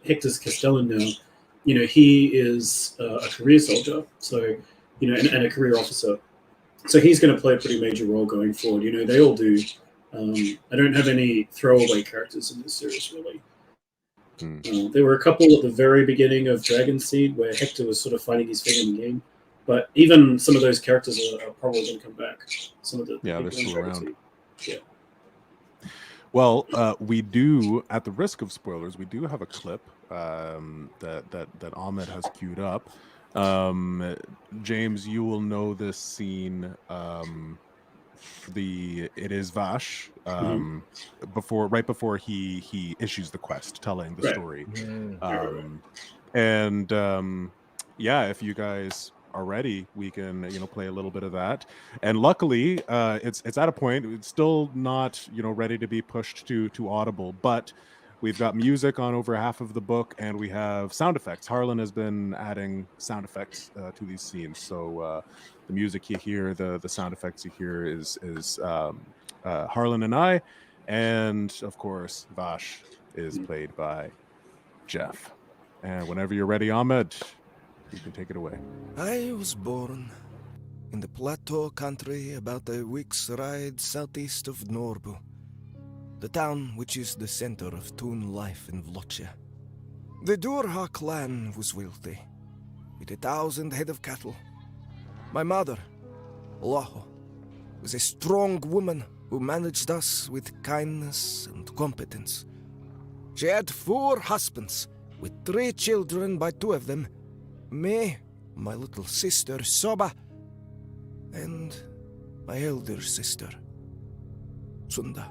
Hector's Castellan now. He is a career soldier, so and a career officer. So he's going to play a pretty major role going forward. They all do. I don't have any throwaway characters in this series really. There were a couple at the very beginning of Dragon Seed where Hector was sort of finding his feet in the game, but even some of those characters are probably going to come back. Some of the they're still around. Seed. Yeah. Well, we do, at the risk of spoilers, we do have a clip that Ahmed has queued up. James, you will know this scene. It is Vash right before he issues the quest, telling the story. If you guys are ready, we can play a little bit of that. And luckily, it's at a point. It's still not ready to be pushed to Audible, but we've got music on over half of the book, and we have sound effects. Harlan has been adding sound effects to these scenes, so the music you hear, the sound effects you hear is Harlan and I, and of course Vash is played by Jeff. And whenever you're ready, Ahmed, you can take it away. I was born in the plateau country about a week's ride southeast of Norbu, the town which is the center of Toon life in Vlochia. The Durha clan was wealthy, with 1,000 head of cattle. My mother, Laho, was a strong woman who managed us with kindness and competence. She had 4 husbands, with 3 children by 2 of them, me, my little sister Soba, and my elder sister, Sunda.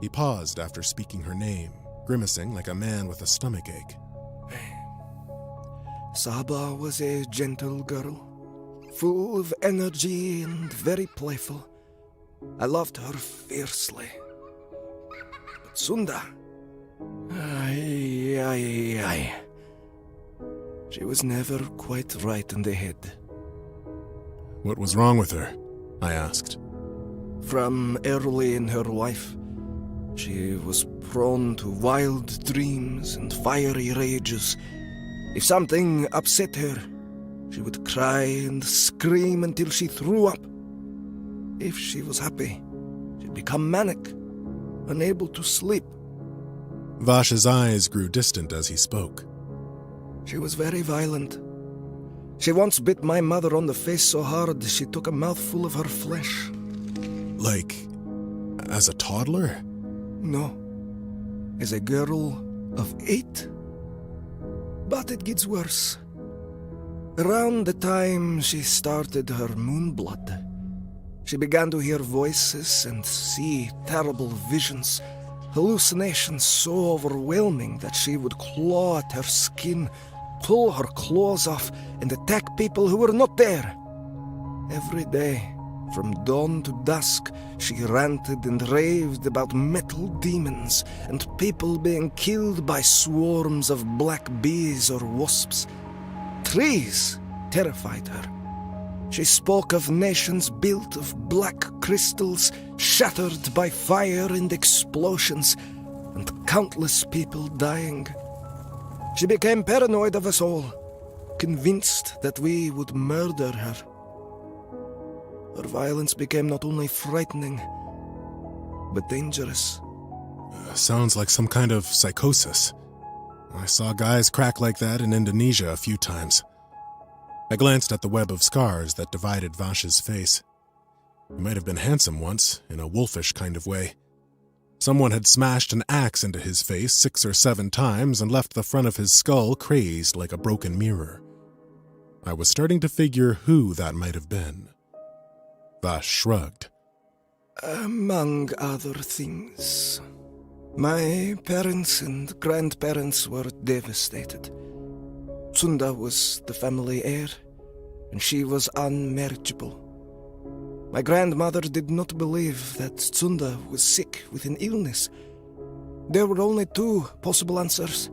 He paused after speaking her name, grimacing like a man with a stomachache. Saba was a gentle girl, full of energy and very playful. I loved her fiercely. But Sunda... She was never quite right in the head. What was wrong with her? I asked. From early in her life, she was prone to wild dreams and fiery rages. If something upset her, she would cry and scream until she threw up. If she was happy, she'd become manic, unable to sleep. Vash's eyes grew distant as he spoke. She was very violent. She once bit my mother on the face so hard she took a mouthful of her flesh. Like, as a toddler? No, as a girl of 8. But it gets worse. Around the time she started her moonblood, she began to hear voices and see terrible visions, hallucinations so overwhelming that she would claw at her skin, pull her clothes off, and attack people who were not there. Every day, from dawn to dusk, she ranted and raved about metal demons and people being killed by swarms of black bees or wasps. Trees terrified her. She spoke of nations built of black crystals, shattered by fire and explosions, and countless people dying. She became paranoid of us all, convinced that we would murder her. Her violence became not only frightening, but dangerous. Sounds like some kind of psychosis. I saw guys crack like that in Indonesia a few times. I glanced at the web of scars that divided Vash's face. He might have been handsome once, in a wolfish kind of way. Someone had smashed an axe into his face 6 or 7 times and left the front of his skull crazed like a broken mirror. I was starting to figure who that might have been. Vash shrugged. Among other things, my parents and grandparents were devastated. Sunda was the family heir, and she was unmarriageable. My grandmother did not believe that Sunda was sick with an illness. There were only 2 possible answers.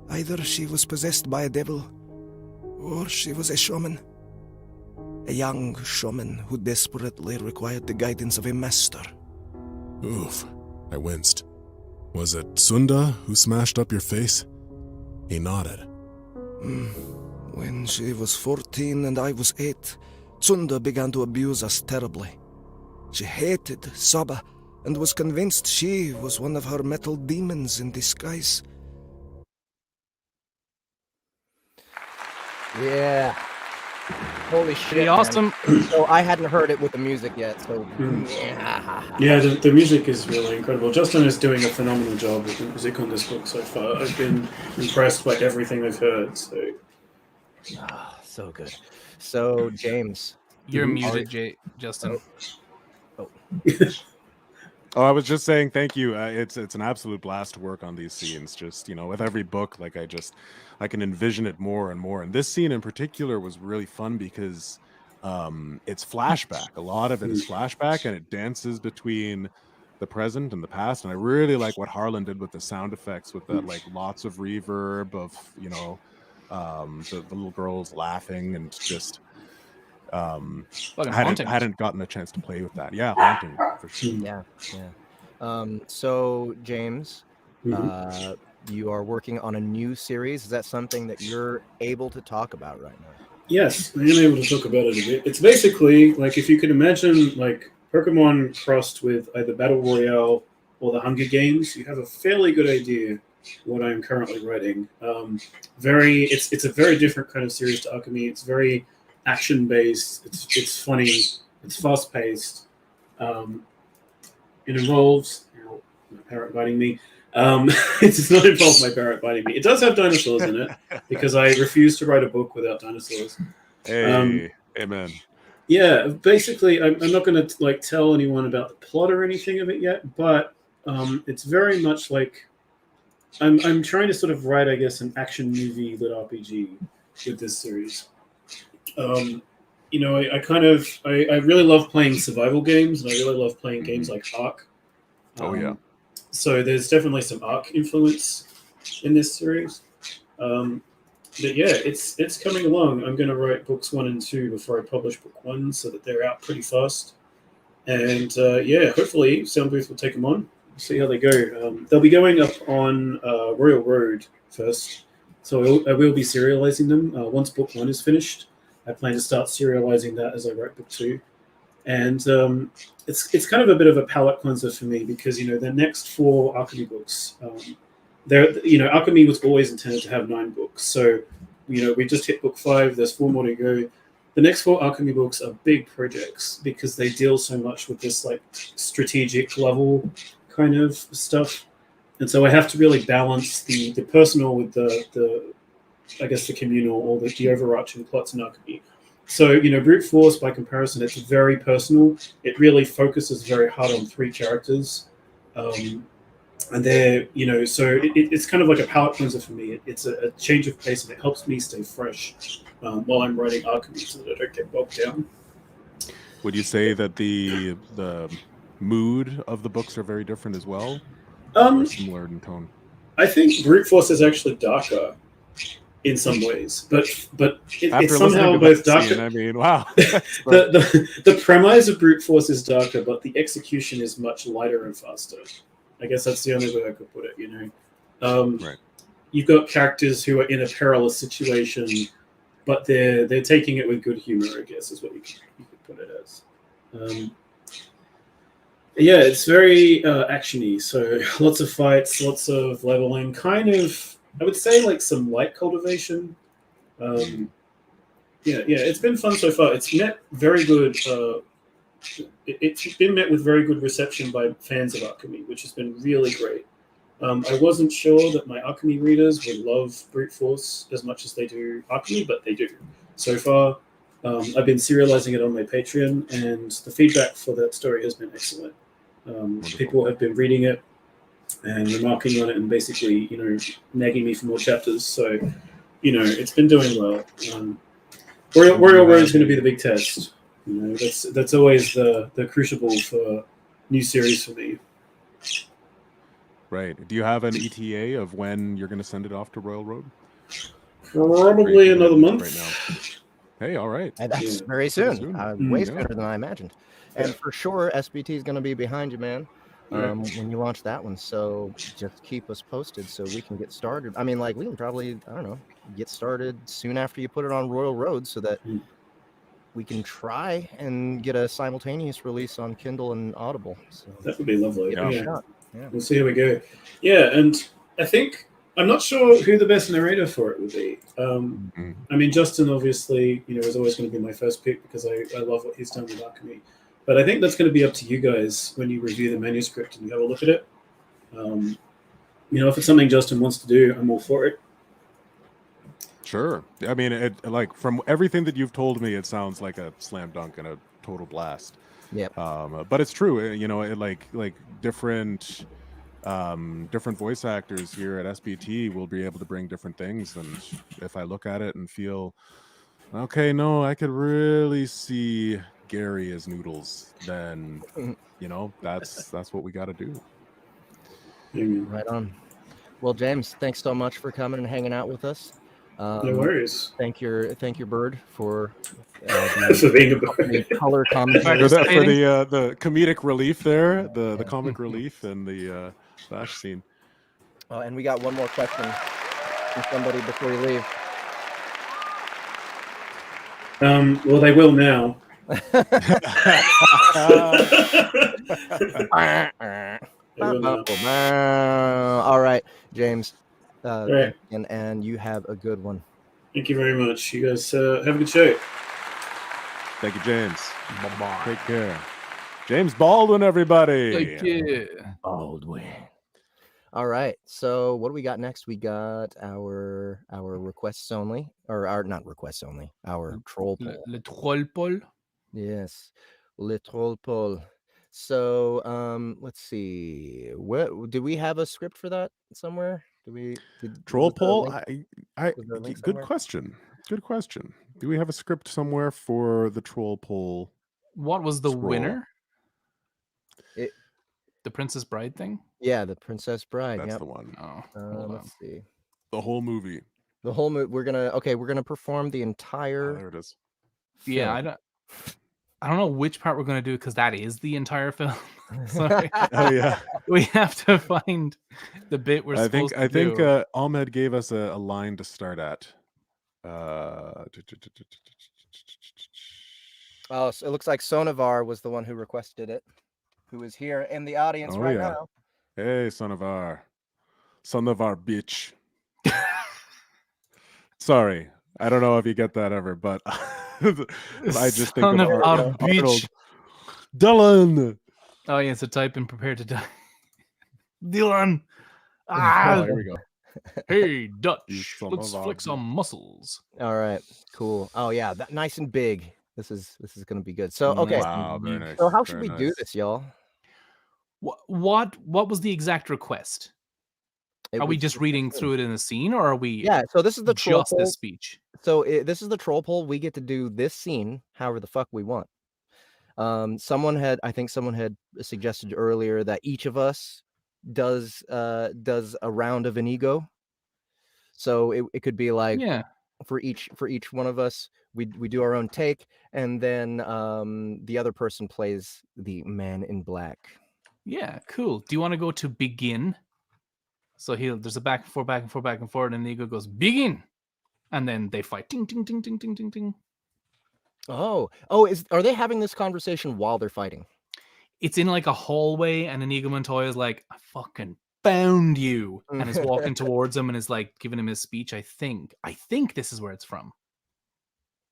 Either she was possessed by a devil, or she was a shaman. A young shaman who desperately required the guidance of a master. Oof, I winced. Was it Sunda who smashed up your face? He nodded. When she was 14 and I was 8, Sunda began to abuse us terribly. She hated Saba and was convinced she was one of her metal demons in disguise. Yeah. Holy shit. Pretty awesome. So I hadn't heard it with the music yet, so Yeah, the music is really incredible. Justin is doing a phenomenal job with the music on this book so far. I've been impressed by everything I've heard. So good. So James, You're muted, Justin. Oh. Oh, I was just saying thank you. It's an absolute blast to work on these scenes. Just, with every book, like I can envision it more and more. And this scene in particular was really fun because it's flashback. A lot of it is flashback, and it dances between the present and the past. And I really like what Harlan did with the sound effects, with that like lots of reverb of the little girls laughing, and just Fucking haunting. hadn't gotten a chance to play with that. Yeah, haunting for sure. Yeah. So James, you are working on a new series. Is that something that you're able to talk about right now? Yes, I am able to talk about it a bit. It's basically like if you could imagine like Pokemon crossed with either Battle Royale or the Hunger Games, you have a fairly good idea what I'm currently writing. It's a very different kind of series to Archemi. It's very action based. It's funny. It's fast paced. It involves my parrot biting me. It does not involve my parrot biting me. It does have dinosaurs in it because I refuse to write a book without dinosaurs. Hey, amen. Yeah, basically, I'm not going to like tell anyone about the plot or anything of it yet, but it's very much like I'm trying to sort of write, I guess, an action movie lit RPG with this series. I really love playing survival games, and I really love playing games like Ark. Oh yeah. So there's definitely some Ark influence in this series. But yeah, it's coming along. I'm going to write books 1 and 2 before I publish book 1, so that they're out pretty fast. And hopefully Soundbooth will take them on. See how they go. They'll be going up on Royal Road first, so I will be serializing them. Once book 1 is finished, I plan to start serializing that as I write book 2. And it's kind of a bit of a palate cleanser for me because the next 4 Archemi books, Archemi was always intended to have 9 books. So we just hit book 5. There's 4 more to go. The next 4 Archemi books are big projects because they deal so much with this like strategic level kind of stuff, and so I have to really balance the personal with the I guess the communal or the overarching plots in Archemi. So Brute Force, by comparison, it's very personal. It really focuses very hard on 3 characters, and they're so it's kind of like a palate cleanser for me. It's a change of pace, and it helps me stay fresh while I'm writing Archemi, so that I don't get bogged down. Would you say that the mood of the books are very different as well? Or similar in tone? I think Brute Force is actually darker in some ways, but it's somehow both darker. Scene, I mean, wow. the premise of Brute Force is darker, but the execution is much lighter and faster. I guess that's the only way I could put it. Right. You've got characters who are in a perilous situation, but they're taking it with good humor, I guess, is what you could put it as. Yeah, it's very actiony. So lots of fights, lots of leveling. Kind of, I would say, like some light cultivation. It's been fun so far. It's met very good. It's been met with very good reception by fans of Archemi, which has been really great. I wasn't sure that my Archemi readers would love Brute Force as much as they do Archemi, but they do. So far, I've been serializing it on my Patreon, and the feedback for that story has been excellent. People have been reading it and remarking on it and basically, nagging me for more chapters. So, it's been doing well. Royal Road is going to be the big test. That's always the crucible for new series for me. Right. Do you have an ETA of when you're going to send it off to Royal Road? Probably another month. Right now. Hey, all right. That's very soon. Way sooner than I imagined. And for sure, SBT is going to be behind you, man, when you launch that one. So just keep us posted so we can get started. I mean, like, we can probably, get started soon after you put it on Royal Road so that we can try and get a simultaneous release on Kindle and Audible. So that would be lovely. Yeah. We'll see how we go. Yeah, and I think I'm not sure who the best narrator for it would be. I mean, Justin obviously, is always going to be my first pick because I love what he's done with Archemi. But I think that's going to be up to you guys when you review the manuscript and you have a look at it. If it's something Justin wants to do, I'm all for it. Sure. I mean, from everything that you've told me, it sounds like a slam dunk and a total blast. Yep. But it's true, like different different voice actors here at SBT will be able to bring different things. And if I look at it and feel, okay, no, I could really see Gary as Noodles, then that's what we got to do. Right on. Well, James, thanks so much for coming and hanging out with us. No worries. Thank your bird for For being a the bird. color commentary. For the comedic relief there, the comic relief, and the Vash scene. And we got one more question from somebody before you leave. Well, they will now. They will now. All right, James. Right. And you have a good one. Thank you very much. You guys have a good show. Thank you, James. Bye-bye. Take care. James Baldwin, everybody. Thank you. Baldwin. All right. So what do we got next? We got our requests only, or our not requests only. Our troll poll. Le troll poll. Yes, le troll poll. So let's see. What did we have a script for that somewhere? Troll poll? Was there a link Good somewhere? question. Good question. Do we have a script somewhere for the troll poll? What was the Scroll. winner? It- The Princess Bride thing? Yeah, the Princess Bride. That's Yep. the one. Oh, hold Let's on. see. The whole movie. The whole movie. We're gonna perform the Oh, entire. there it is. Yeah, film. I don't know which part we're going to do because that is the entire film. Sorry. Oh yeah. We have to find the bit we're supposed to do. I think Ahmed gave us a line to start at. Oh, so it looks like Sonavar was the one who requested it, who is here in the audience Oh, right yeah. now. Hey, son of our bitch. Sorry, I don't know if you get that ever, but I just think Son of of our Arnold. bitch. Dylan. Oh, yeah, so type in prepare to die. Dylan. Oh, Ah, here we go. hey, You Dutch. son Let's of a flick some muscles. All right, cool. Oh yeah, that nice and big. This is gonna be good. So okay, Wow, very nice. so how should very we do nice. this, y'all? What was the exact request? It Are we was just the reading scene. through it in a scene, or are we Yeah, so this is the troll just the poll. speech? So this is the troll poll. We get to do this scene however the fuck we want. I think someone had suggested earlier that each of us does a round of Inigo. So it could be like Yeah. for each one of us, we do our own take, and then the other person plays the man in black. Yeah, cool. Do you want to go to begin? So there's a back and forth, back and forth, back and forth, and Inigo goes, begin! And then they fight. Ding, ding, ding, ding, ding, ding, ding. Oh, are they having this conversation while they're fighting? It's in like a hallway, and Inigo Montoya is like, I fucking found you. And is walking towards him and is like giving him his speech, I think. I think this is where it's from.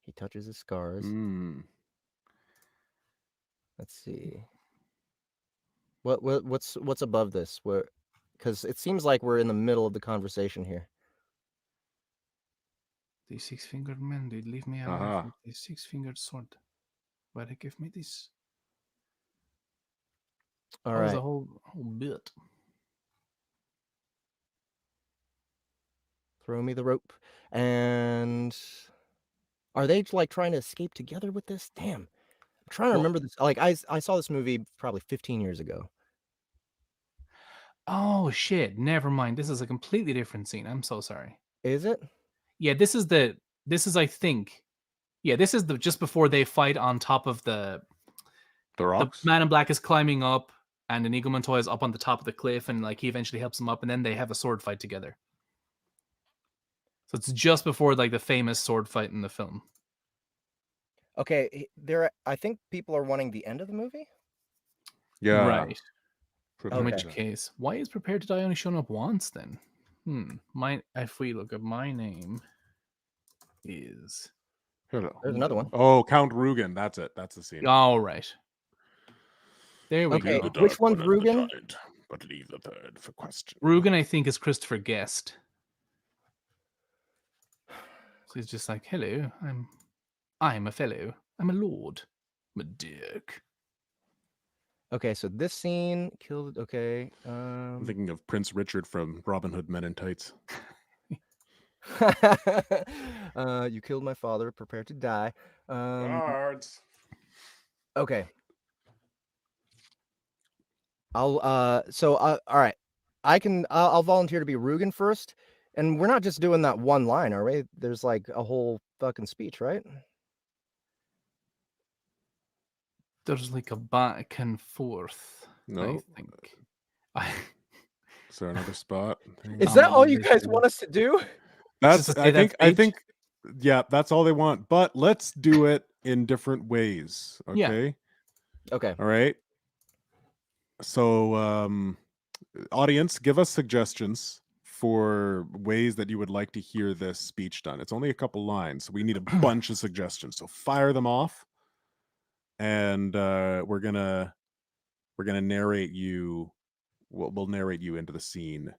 He touches his scars. Let's see. What's above this? Because it seems like we're in the middle of the conversation here. The six-fingered man did leave me alive with the six-fingered sword. Why they give me this? All That was right. a whole bit. Throw me the rope. And are they like trying to escape together with this? Damn. I'm trying to remember this. Like I saw this movie probably 15 years ago. Oh shit! Never mind. This is a completely different scene. I'm so sorry. Is it? Yeah, this is I think. Yeah, this is the just before they fight on top of the rocks. The man in black is climbing up, and Inigo Montoya is up on the top of the cliff, and like he eventually helps him up, and then they have a sword fight together. So it's just before like the famous sword fight in the film. Okay, I think people are wanting the end of the movie. Yeah. Right. Okay. In which case, why is Prepared to Die only showing up once then? If we look up my name is There's another one. Oh, Count Rugen. That's it. That's the scene. All right. There we Okay, go. which one's Rugen? But leave the bird for question. Rugen, I think, is Christopher Guest. So he's just like, hello, I'm a fellow. I'm a lord. I'm a dick. Okay, so this scene killed. Okay. I'm thinking of Prince Richard from Robin Hood Men in Tights. You killed my father. Prepare to die. Guards. Okay. All right. I'll volunteer to be Rugen first. And we're not just doing that one line, are we? There's like a whole fucking speech, right? There's like a back and forth. No. I think. Is there another spot? Is that all you guys want us to do? That's Just to I say that think speech? yeah, that's all they want. But let's do it in different ways. Yeah. Okay. Okay. All right. So audience, give us suggestions for ways that you would like to hear this speech done. It's only a couple lines. So we need a bunch of suggestions. So fire them off. And we're gonna narrate you. We'll narrate you into the scene.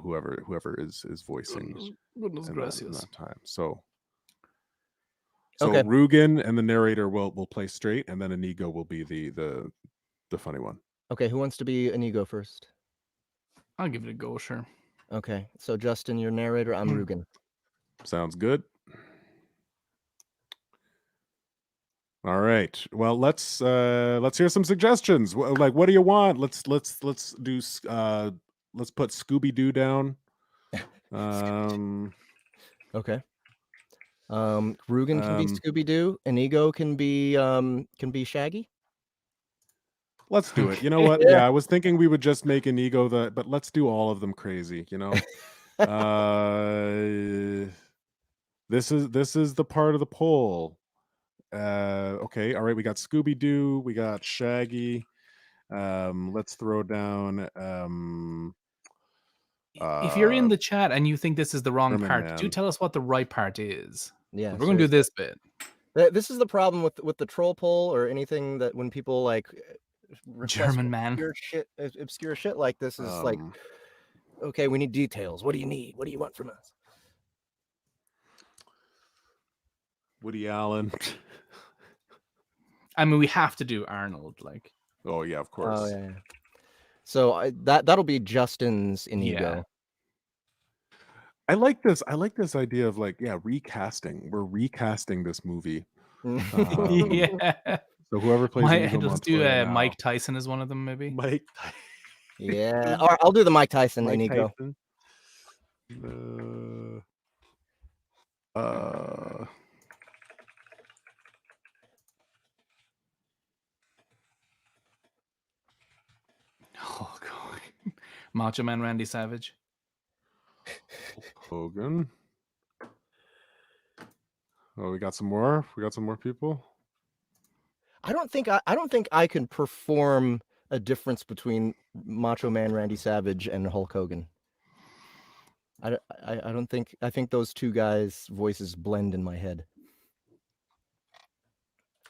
Whoever is voicing Goodness in gracious. that time. So Okay. Rugen and the narrator will play straight, and then Inigo will be the funny one. Okay, who wants to be Inigo first? I'll give it a go, sure. Okay, so Justin, your narrator. I'm Rugen. Sounds good. All right. Well, let's hear some suggestions. Like, what do you want? Let's do. Let's put Scooby Doo down. Okay. Rugen can be Scooby Doo. Inigo can be Shaggy. Let's do it. You know what? Yeah, I was thinking we would just make Inigo but let's do all of them crazy. You know. This is the part of the poll. Okay, all right, we got Scooby Doo, we got Shaggy. Let's throw down If you're in the chat and you think this is the wrong German part, Man. do tell us what the right part is. Yeah, We're gonna do this bit. This is the problem with the troll poll or anything that when people like request German man. obscure shit like this is like, okay, we need details. What do you need? What do you want from us? Woody Allen. I mean, we have to do Arnold, like. Oh yeah, of course. Oh yeah. So that'll be Justin's Inigo. Yeah. I like this idea of like, yeah, recasting. We're recasting this movie. Yeah. So whoever plays Inigo Let's do Montoya now. Mike Tyson as one of them, maybe. Mike. Yeah. All right, I'll do the Mike Tyson Mike Inigo. Tyson. Oh god. Macho Man Randy Savage. Hogan. Oh, we got some more. We got some more people. I don't think I can perform a difference between Macho Man Randy Savage and Hulk Hogan. I don't think. I think those two guys' voices blend in my head.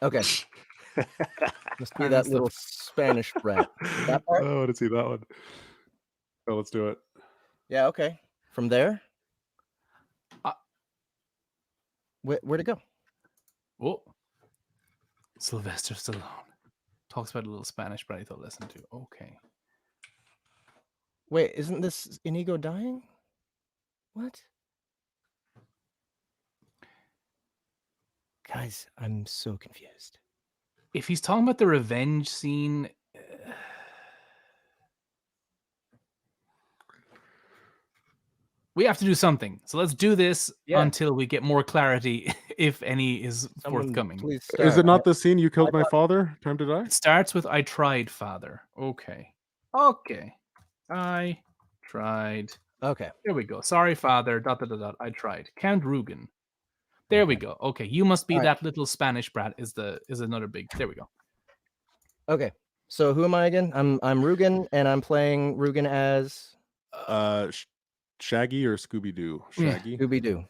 Okay. Must be that little Spanish brat. That part? Oh, I want to see that one. Oh, let's do it. Yeah, okay. From there? Where'd it go? Oh. Sylvester Stallone talks about a little Spanish brat I thought listen to. Okay. Wait, isn't this Inigo dying? What? Guys, I'm so confused. If he's talking about the revenge scene, we have to do something. So let's do this until we get more clarity, if any is forthcoming. Please Is it not the scene "You Killed My Father"? Time to Die. It starts with "I tried, Father." Okay. I tried. Okay. There we go. Sorry, Father. ... I tried. Count Rugen. There we go. Okay, you must be that little Spanish brat. Is another big. There we go. Okay. So who am I again? I'm Rugen, and I'm playing Rugen as Shaggy or Scooby Doo? Shaggy. Scooby Doo.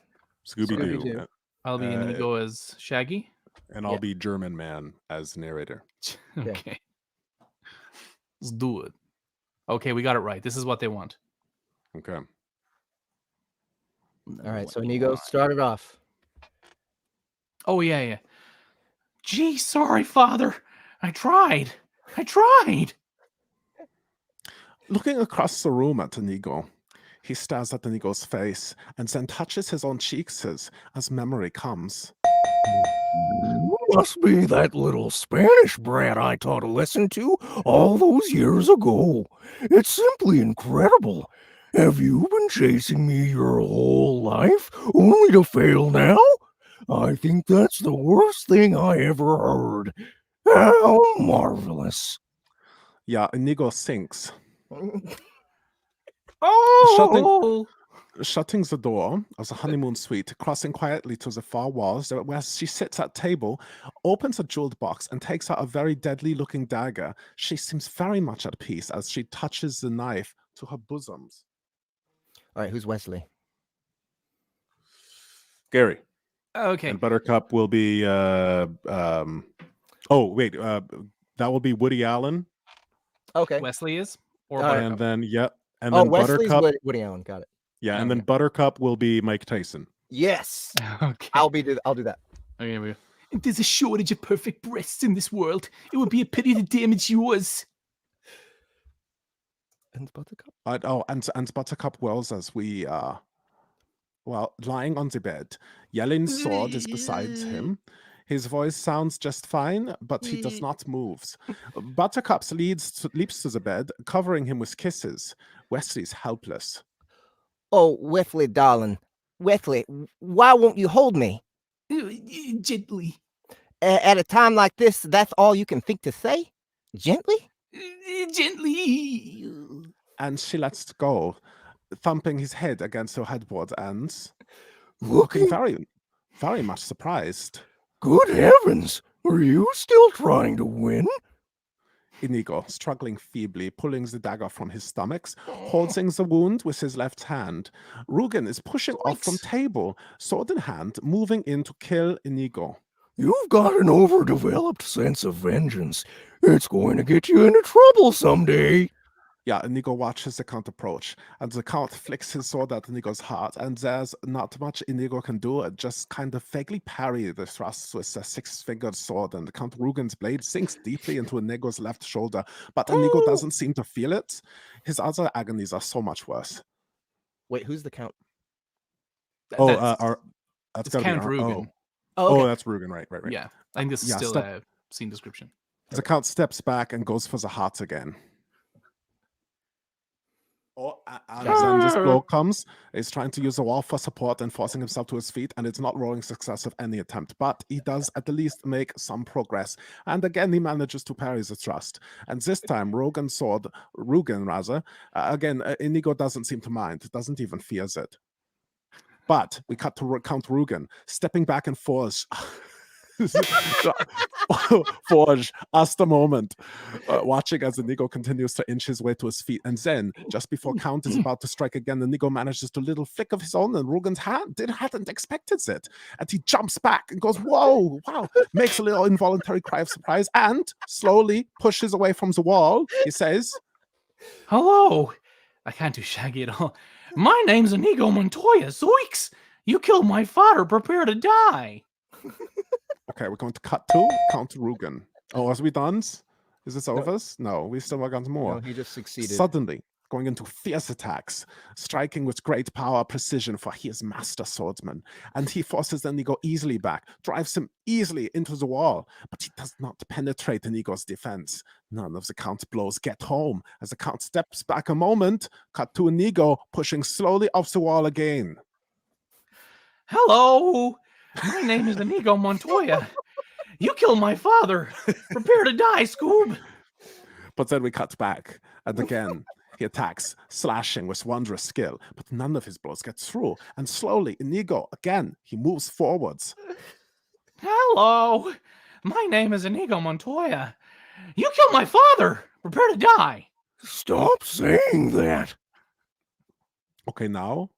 Scooby Doo. I'll be Inigo as Shaggy, and I'll be German Man as narrator. Okay. Let's do it. Okay, we got it right. This is what they want. Okay. All right. So Inigo, start it off. Oh yeah. Gee, sorry, Father. I tried. I tried. Looking across the room at Inigo, he stares at Inigo's face and then touches his own cheeks as memory comes. Must be that little Spanish brat I taught a lesson to all those years ago. It's simply incredible. Have you been chasing me your whole life, only to fail now? I think that's the worst thing I ever heard. How marvelous. Yeah, Inigo sinks. Oh! Shutting the door of the honeymoon suite, crossing quietly to the far walls where she sits at table, opens a jeweled box and takes out a very deadly-looking dagger. She seems very much at peace as she touches the knife to her bosoms. All right, who's Wesley? Gary. Okay. And Buttercup will be that will be Woody Allen. Okay. Wesley is? Or All right. Buttercup? And then And then then Wesley's Buttercup. Woody Allen. Got it. Yeah, and Okay. then Buttercup will be Mike Tyson. Yes. Okay. I'll do that. Okay, here we go. There's a shortage of perfect breasts in this world. It would be a pity to damage yours. And Buttercup. And Buttercup wells as we lying on the bed. Yelin's sword is beside him. His voice sounds just fine, but he does not move. Buttercup leaps to the bed, covering him with kisses. Wesley's helpless. Oh, Wesley, darling. Wesley, why won't you hold me? Gently. At a time like this, that's all you can think to say? Gently? Gently. And she lets go, thumping his head against her headboard and Looking very, very much surprised. Good heavens! Are you still trying to win? Inigo, struggling feebly, pulling the dagger from his stomach, holding the wound with his left hand. Rugen is pushing off from table, sword in hand, moving in to kill Inigo. You've got an overdeveloped sense of vengeance. It's going to get you into trouble someday. Yeah, Inigo watches the Count approach, and the Count flicks his sword at Inigo's heart, and there's not much Inigo can do, just kind of vaguely parry the thrusts with a six-fingered sword, and Count Rugen's blade sinks deeply into Inigo's left shoulder, but Inigo doesn't seem to feel it. His other agonies are so much worse. Wait, who's the Count? That's it's Count Rugen. Okay. That's Rugen, right. Yeah, I think this is still a scene description. The Count steps back and goes for the heart again. And then this blow comes. He's trying to use the wall for support and forcing himself to his feet, and it's not rolling success of any attempt, but he does at the least make some progress. And again, he manages to parry the thrust. And this time, Rugen, Inigo doesn't seem to mind, doesn't even fears it. But we cut to Count Rugen, stepping back and forth. Forge us the moment, watching as Inigo continues to inch his way to his feet, and then just before Count is about to strike again, Inigo manages to little flick of his own, and Rugen's hand hadn't expected it, and he jumps back and goes, "Whoa, wow!" Makes a little involuntary cry of surprise, and slowly pushes away from the wall. He says, "Hello, I can't do Shaggy at all. My name's Inigo Montoya. Zoinks! You killed my father. Prepare to die." Okay, we're going to cut to Count Rugen. Oh, are we done? Is this over? No, we still got more. No, he just succeeded. Suddenly, going into fierce attacks, striking with great power, precision, for he is master swordsman. And he forces Inigo easily back, drives him easily into the wall, but he does not penetrate Inigo's defense. None of the Count's blows get home. As the Count steps back a moment, cut to Inigo, pushing slowly off the wall again. "Hello, my name is Inigo Montoya. You killed my father. Prepare to die, Scoob." But then we cut back, and again, he attacks, slashing with wondrous skill, but none of his blows get through. And slowly, Inigo, again, he moves forwards. "Hello, my name is Inigo Montoya. You killed my father. Prepare to die." Stop saying that. Okay, now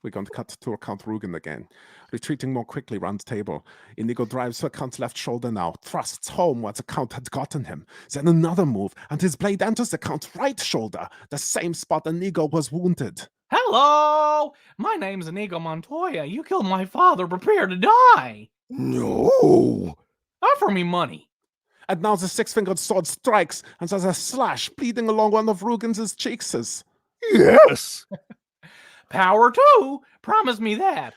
we're going to cut to Count Rugen again. Retreating more quickly round the table. Inigo drives for Count's left shoulder now, thrusts home what the Count had gotten him. Then another move, and his blade enters the Count's right shoulder, the same spot Inigo was wounded. "Hello, my name's Inigo Montoya. You killed my father. Prepare to die." No. Offer me money. And now the six-fingered sword strikes, and there's a slash bleeding along one of Rugen's cheeks. Yes. Power 2? Promise me that.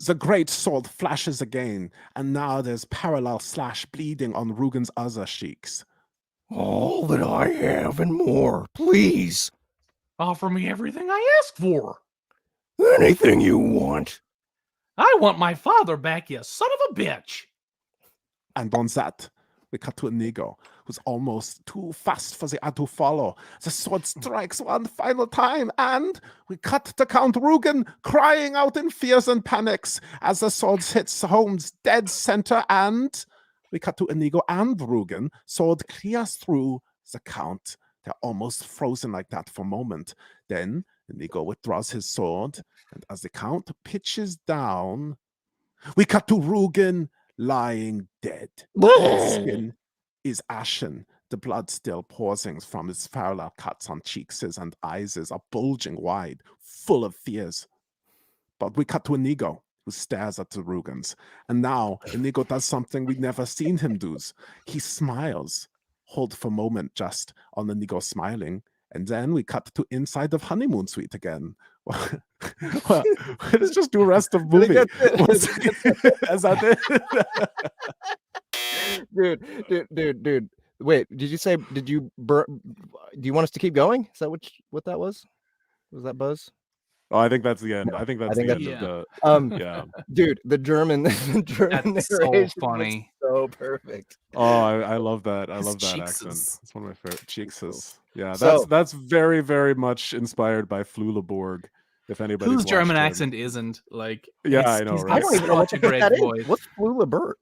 The great sword flashes again, and now there's parallel slash bleeding on Rugen's other cheeks. All that I have and more, please. Offer me everything I ask for. Anything you want. I want my father back, you son of a bitch. And on that, we cut to Inigo, who's almost too fast for the ad to follow. The sword strikes one final time, and we cut to Count Rugen crying out in fears and panics as the sword hits Holmes' dead center, and we cut to Inigo and Rugen. Sword clears through the Count. They're almost frozen like that for a moment. Then Inigo withdraws his sword, and as the Count pitches down, we cut to Rugen lying dead. His skin is ashen. The blood still pouring from his parallel cuts on cheeks and eyes are bulging wide, full of fears. But we cut to Inigo, who stares at the Rugens. And now Inigo does something we've never seen him do. He smiles. Hold for a moment just on Inigo smiling. And then we cut to inside of Honeymoon Suite again. Well, let's just do the rest of the movie. As I did. Dude. Wait, did you say, do you want us to keep going? Is that what that was? Was that Buzz? Oh, I think that's the end. No, I think that's I think the end that's- of the. Yeah. Dude, the German That's so narration was funny. so perfect. Oh, I love that. I His love that cheekses. accent. It's one of my favorite. Cheekses. Yeah, So- that's very, very much inspired by Flulaborg. If anybody Whose German accent isn't like? Yeah, it's- I know, he's right? I got don't even know what such the a heck great that voice. is. What's Flulaborg?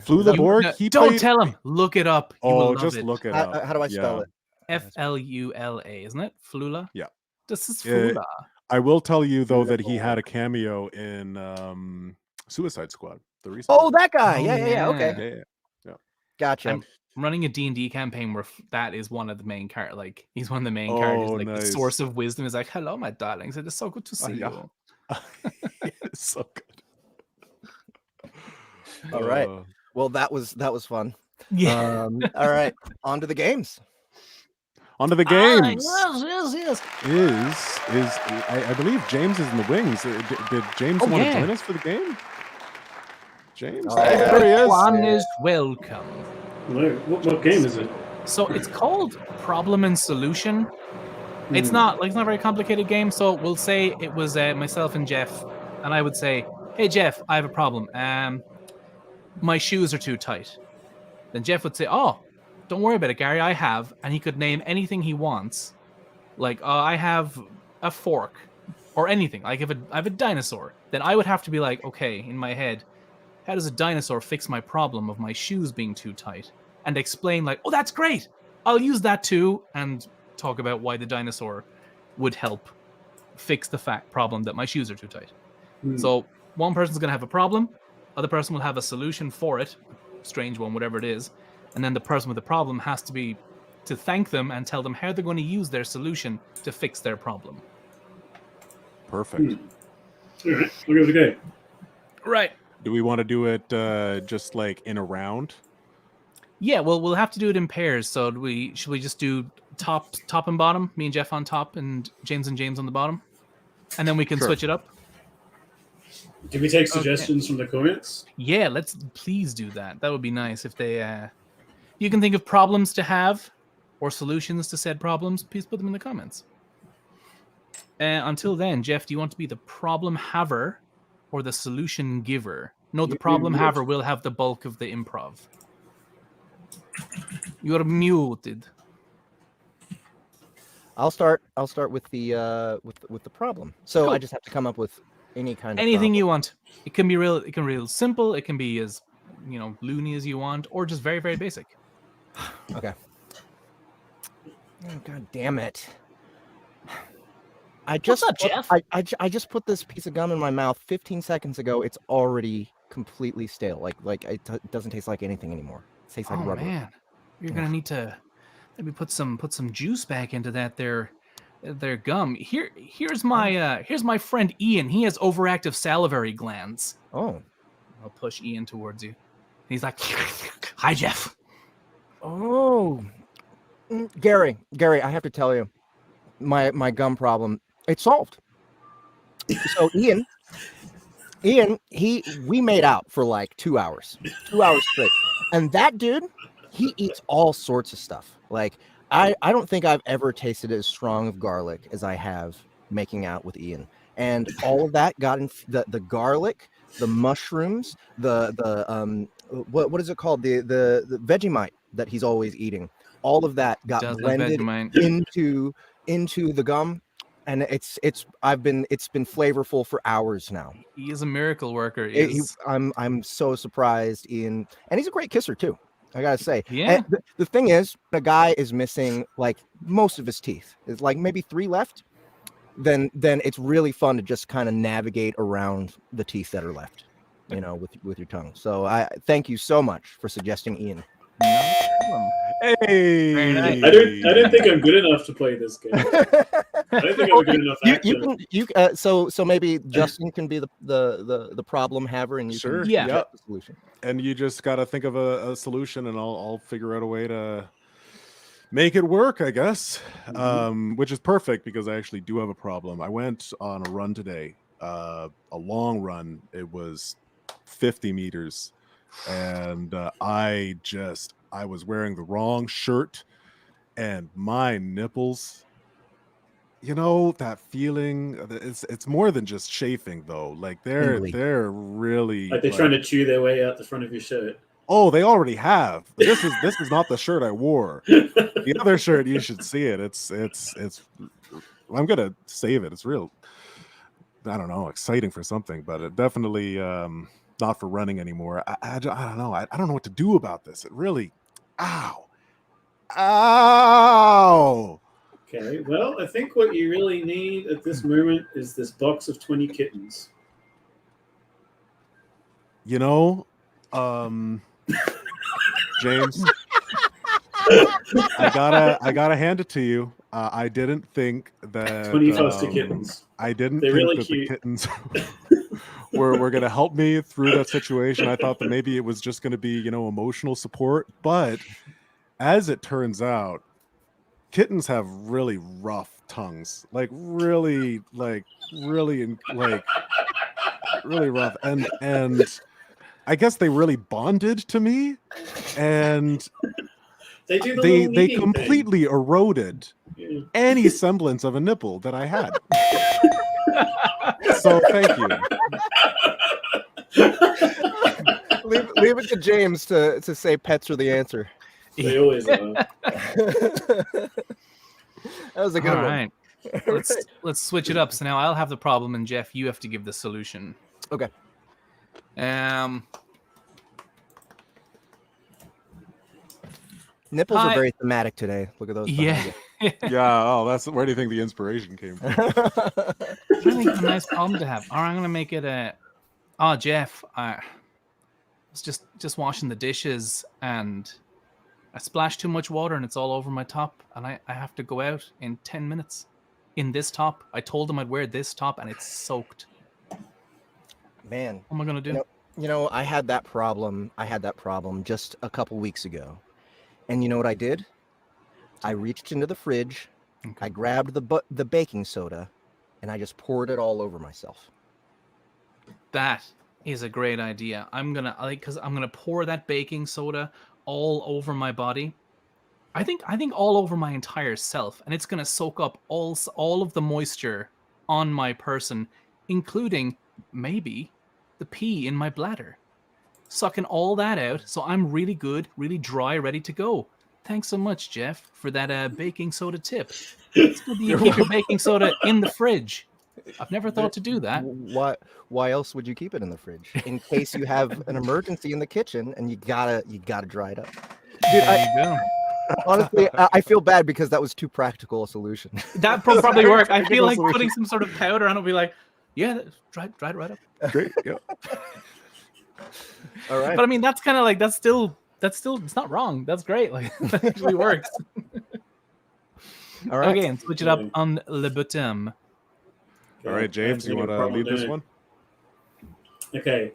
Flulaborg. No, He don't played- tell him. Look it up. You will Oh, love just it. look it up. How do I spell Yeah. it? Flula, isn't it? Flula. Yeah. This is Yeah. Flula. I will tell you though that he had a cameo in Suicide Squad. The recent. Oh, one. that guy. Oh, Yeah. Okay. yeah. Yeah. Gotcha. I'm running a D&D campaign where that is one of the main characters. Like he's one of the main characters. Oh, Like the nice. source of wisdom is like, "Hello, my darlings. It is so good to see yeah. you." It's so good. All right. Uh, Well, that was fun. Yeah. All right. On to the games. onto the games. Yes. I believe James is in the wings. Did James Oh, want yeah. to join us for the game? James, Oh, yeah. there he is. One is welcome. No, what game is it? So it's called Problem and Solution. It's Hmm. not a very complicated game. So we'll say it was myself and Jeff, and I would say, "Hey Jeff, I have a problem. My shoes are too tight." Then Jeff would say, "Oh, don't worry about it, Gary. I have," and he could name anything he wants. Like, I have a fork, or anything. Like, I have a dinosaur. Then I would have to be like, okay, in my head, how does a dinosaur fix my problem of my shoes being too tight? And explain like, oh, that's great. I'll use that too, and talk about why the dinosaur would help fix the problem that my shoes are too tight. Hmm. So one person's going to have a problem, other person will have a solution for it, strange one, whatever it is, and then the person with the problem has to thank them and tell them how they're going to use their solution to fix their problem. Perfect. All right, we'll give it a go. Right. Do we want to do it just like in a round? Yeah, well, we'll have to do it in pairs. So should we just do top and bottom? Me and Jeff on top, and James on the bottom, and then we can Sure. switch it up. Can we take suggestions from the comments? Yeah, let's please do that. That would be nice if they. You can think of problems to have, or solutions to said problems. Please put them in the comments. Until then, Jeff, do you want to be the problem haver or the solution giver? No, the problem haver will have the bulk of the improv. You're muted. I'll start with the with the problem. So Cool. I just have to come up with any kind of Anything problem. you want. It can be real simple. It can be as loony as you want, or just very, very basic. Okay. Oh, God damn it! I just up, Jeff? I just put this piece of gum in my mouth 15 seconds ago. It's already completely stale. Like it doesn't taste like anything anymore. It tastes like Oh rubber. man, you're gonna need to maybe put some juice back into that their gum. Here's my friend Ian. He has overactive salivary glands. Oh, I'll push Ian towards you. He's like, "Hi, Jeff." Oh, Gary, I have to tell you, my gum problem, it's solved. So Ian, we made out for like 2 hours, 2 hours straight, and that dude, he eats all sorts of stuff. Like I don't think I've ever tasted as strong of garlic as I have making out with Ian, and all of that got in the garlic, the mushrooms, the what is it called, the Vegemite that he's always eating. All of that got Does the blended Vegemite. into the gum, and it's been flavorful for hours now. He is a miracle worker. He is. I'm so surprised, Ian, and he's a great kisser too, I gotta say. Yeah. And the thing is, the guy is missing like most of his teeth. It's like maybe 3 left. Then it's really fun to just kind of navigate around the teeth that are left, with your tongue. So I thank you so much for suggesting Ian. No problem. Hey, Very nice. I don't think I'm good enough to play this game. I don't think I'm a good enough actor. So maybe Justin can be the problem haver, and you Sure. can Yeah. get the solution. And you just got to think of a solution, and I'll figure out a way to make it work, I guess. Which is perfect because I actually do have a problem. I went on a run today, a long run. It was 50 meters, and I was wearing the wrong shirt, and my nipples. That feeling. It's more than just chafing, though. Like they're really Like they're trying to chew their way out the front of your shirt. Oh, they already have. This is not the shirt I wore. The other shirt, you should see it. It's. I'm gonna save it. It's real. I don't know, exciting for something, but it definitely not for running anymore. I don't know. I don't know what to do about this. It really. Ow. Okay, well, I think what you really need at this moment is this box of 20 kittens. James, I gotta hand it to you. I didn't think that 20 foster kittens. I didn't They're think really that cute. the kittens were gonna help me through that situation. I thought that maybe it was just gonna be emotional support, but as it turns out, kittens have really rough tongues, really rough, and I guess they really bonded to me, and They do the they little eating completely eroded thing. any semblance of a nipple that I had. So thank you. Leave it to James to say pets are the answer. They always are. That was a good All one. right. Let's switch it up. So now I'll have the problem, and Jeff, you have to give the solution. Okay. Nipples are very thematic today. Look at those. Yeah. Yeah. Oh, that's where do you think the inspiration came from? I think it's a nice problem to have. All right, I'm gonna make it a. Oh, Jeff, I was just washing the dishes and I splashed too much water and it's all over my top, and I have to go out in 10 minutes in this top. I told them I'd wear this top and it's soaked. Man, What am I gonna do? I had that problem. Just a couple weeks ago, and you know what I did? I reached into the fridge, I grabbed the baking soda, and I just poured it all over myself. That is a great idea. I'm gonna pour that baking soda all over my body. I think all over my entire self, and it's gonna soak up all of the moisture on my person, including maybe the pee in my bladder, sucking all that out. So I'm really good, really dry, ready to go. Thanks so much, Jeff, for that baking soda tip. It's good that you keep your baking soda in the fridge. I've never thought to do that. Why else would you keep it in the fridge? In case you have an emergency in the kitchen and you gotta dry it up. Dude, There you go. honestly, I feel bad because that was too practical a solution. That probably work. I feel Practical like solution. putting some sort of powder on it would be like, yeah, dry it right up. Great. Yeah. All right. But I mean, that's kind of like that's still it's not wrong. That's great. Like that actually works. All right. Okay, and switch it up on Le All right, James, you want to lead this one? Okay.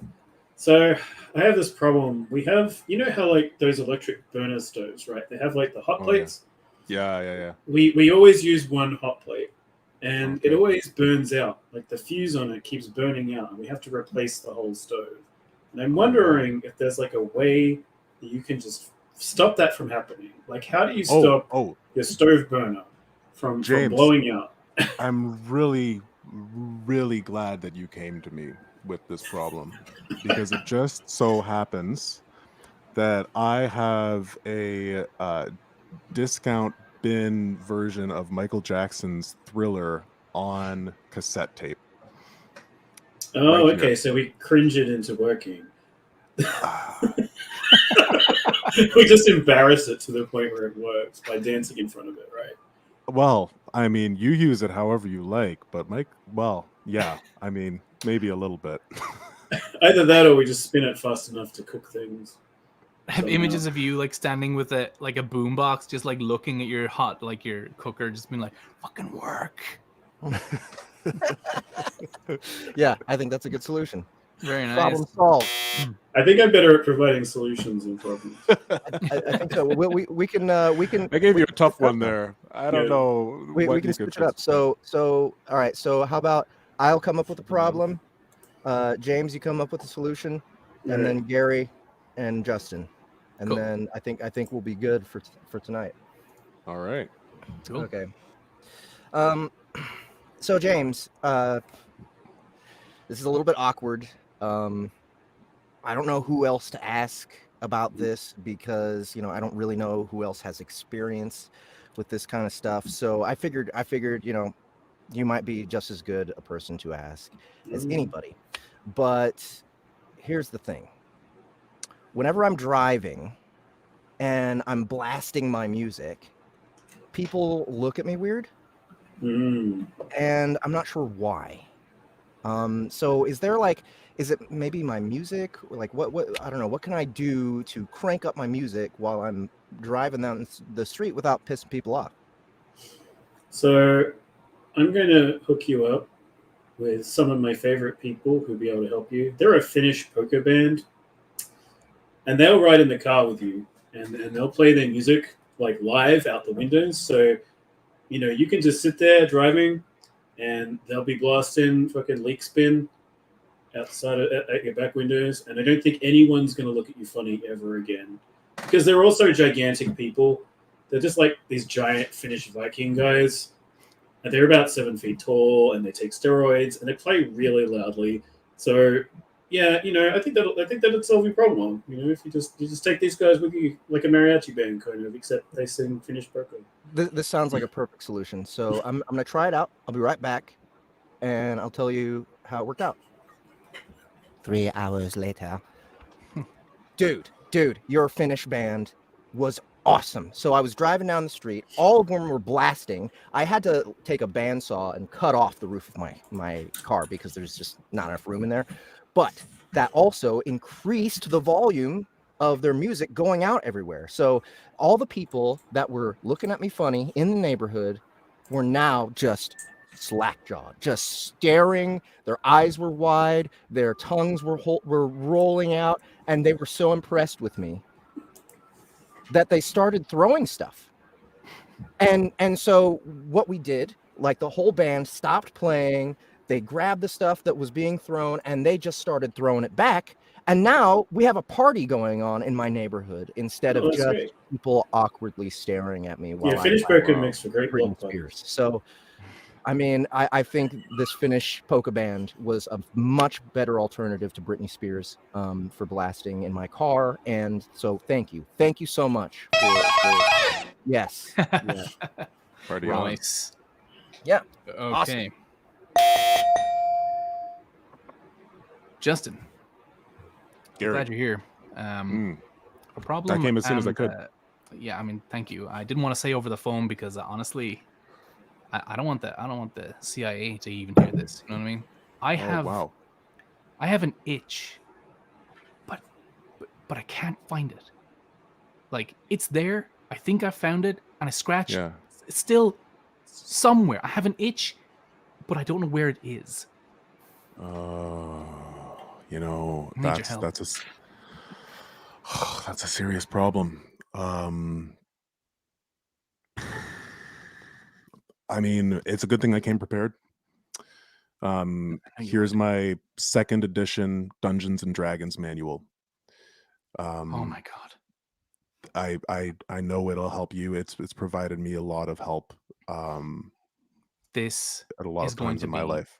So I have this problem. We have, you know how like those electric burner stoves, right? They have like the hot Oh, yeah. plates. Yeah. We always use one hot plate, and it Okay. always burns out. Like the fuse on it keeps burning out, and we have to replace the whole stove. And I'm Oh, wow. wondering if there's like a way that you can just stop that from happening. Like, how do you stop your stove burner from James. blowing out? I'm really, really glad that you came to me with this problem, because it just so happens that I have a discount bin version of Michael Jackson's Thriller on cassette tape. Oh, Right okay. here. So we cringe it into working. We just embarrass it to the point where it works by dancing in front of it, right? Well, I mean, you use it however you like, but yeah, I mean, maybe a little bit. Either that or we just spin it fast enough to cook things. I have somehow. images of you like standing with a boombox, just like looking at your your cooker, just being like, "Fucking work." Yeah, I think that's a good solution. Very nice. Problem solved. I think I'm better at providing solutions than problems. I think so. We can. I gave you a tough one now. there. I don't Yeah. know. We what can you switch could it up. fix. So all right. So how about I'll come up with a problem. James, you come up with a solution, and then Gary and Justin, and Cool. then I think we'll be good for tonight. All right. Cool. Okay. So James, this is a little bit awkward. I don't know who else to ask about this because I don't really know who else has experience with this kind of stuff. So I figured you might be just as good a person to ask as anybody. But here's the thing. Whenever I'm driving and I'm blasting my music, people look at me weird. And I'm not sure why. So is it maybe my music? Or like what I don't know, what can I do to crank up my music while I'm driving down the street without pissing people off? So I'm going to hook you up with some of my favorite people who'll be able to help you. They're a Finnish poker band, and they'll ride in the car with you, and they'll play their music like live out the windows. So, you can just sit there driving, and they'll be blasting fucking leak spin outside at your back windows, and I don't think anyone's going to look at you funny ever again, because they're also gigantic people. They're just like these giant Finnish Viking guys. And they're about 7 feet tall, and they take steroids, and they play really loudly. So, yeah, I think that'd solve your problem. If you just take these guys with you, like a mariachi band, kind of, except they sing Finnish poker. This sounds like a perfect solution. So I'm gonna try it out. I'll be right back, and I'll tell you how it worked out. 3 hours later. Dude, your Finnish band was awesome. So I was driving down the street. All of them were blasting. I had to take a bandsaw and cut off the roof of my car because there's just not enough room in there. But that also increased the volume of their music going out everywhere. So all the people that were looking at me funny in the neighborhood were now just slack-jawed, just staring. Their eyes were wide. Their tongues were rolling out, and they were so impressed with me that they started throwing stuff. And so what we did, like the whole band stopped playing, they grabbed the stuff that was being thrown, and they just started throwing it back. And now we have a party going on in my neighborhood instead of just great. people awkwardly staring at me while Finnish poker makes for great Britney block Spears. So, I mean, I think this Finnish polka band was a much better alternative to Britney Spears for blasting in my car. And so thank you so much. Yes. Yeah. Party on. Nice. Yeah. Okay. Awesome. Justin, Gary. glad you're here. A problem. I came as soon as I could. Yeah, I mean, thank you. I didn't want to say over the phone because honestly, I don't want the CIA to even hear this. You know what I mean? I have an itch, but I can't find it. Like, it's there. I think I found it, and I scratched. Yeah. It's still somewhere. I have an itch, but I don't know where it is. You know, Need your that's help. that's a serious problem. I mean, it's a good thing I came prepared. Here's my 2nd edition Dungeons and Dragons manual. Oh my god. I know it'll help you. It's provided me a lot of help This at a lot is of going times to in my be life.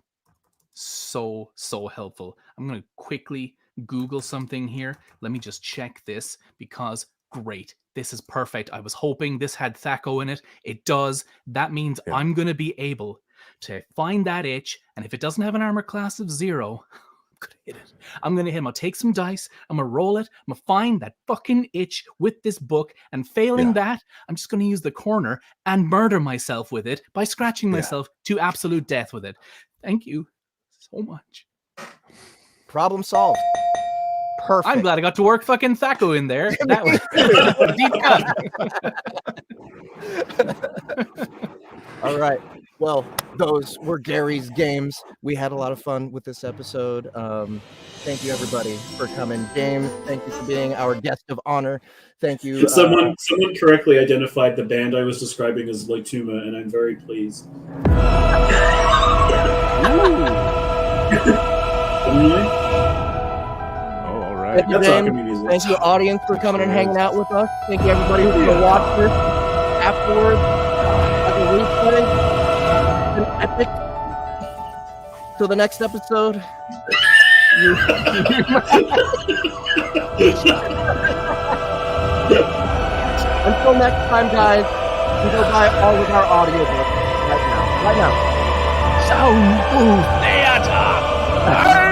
so helpful. I'm going to quickly Google something here. Let me just check this because great. This is perfect. I was hoping this had Thaco in it. It does. That means Yeah. I'm going to be able to find that itch. And if it doesn't have an armor class of 0, I'm going to hit it. I'm going to hit him. I'll take some dice. I'm going to roll it. I'm going to find that fucking itch with this book. And failing that, I'm just going to use the corner and murder myself with it by scratching myself to absolute death with it. Thank you so much. Problem solved. Perfect. I'm glad I got to work fucking Thaco in there. That was a deep cut. All right. Well, those were Gary's games. We had a lot of fun with this episode. Thank you, everybody, for coming. James, thank you for being our guest of honor. Thank you. Someone correctly identified the band I was describing as Loituma, and I'm very pleased. All right. Thank you, That's James. Archemi music. Thank you, audience, for coming and hanging out with us. Thank you, everybody who's going to watch this afterwards. As a replay. An epic. Till the next episode. Until next time, guys, we go buy all of our audiobooks right now. Soundbooth Theater!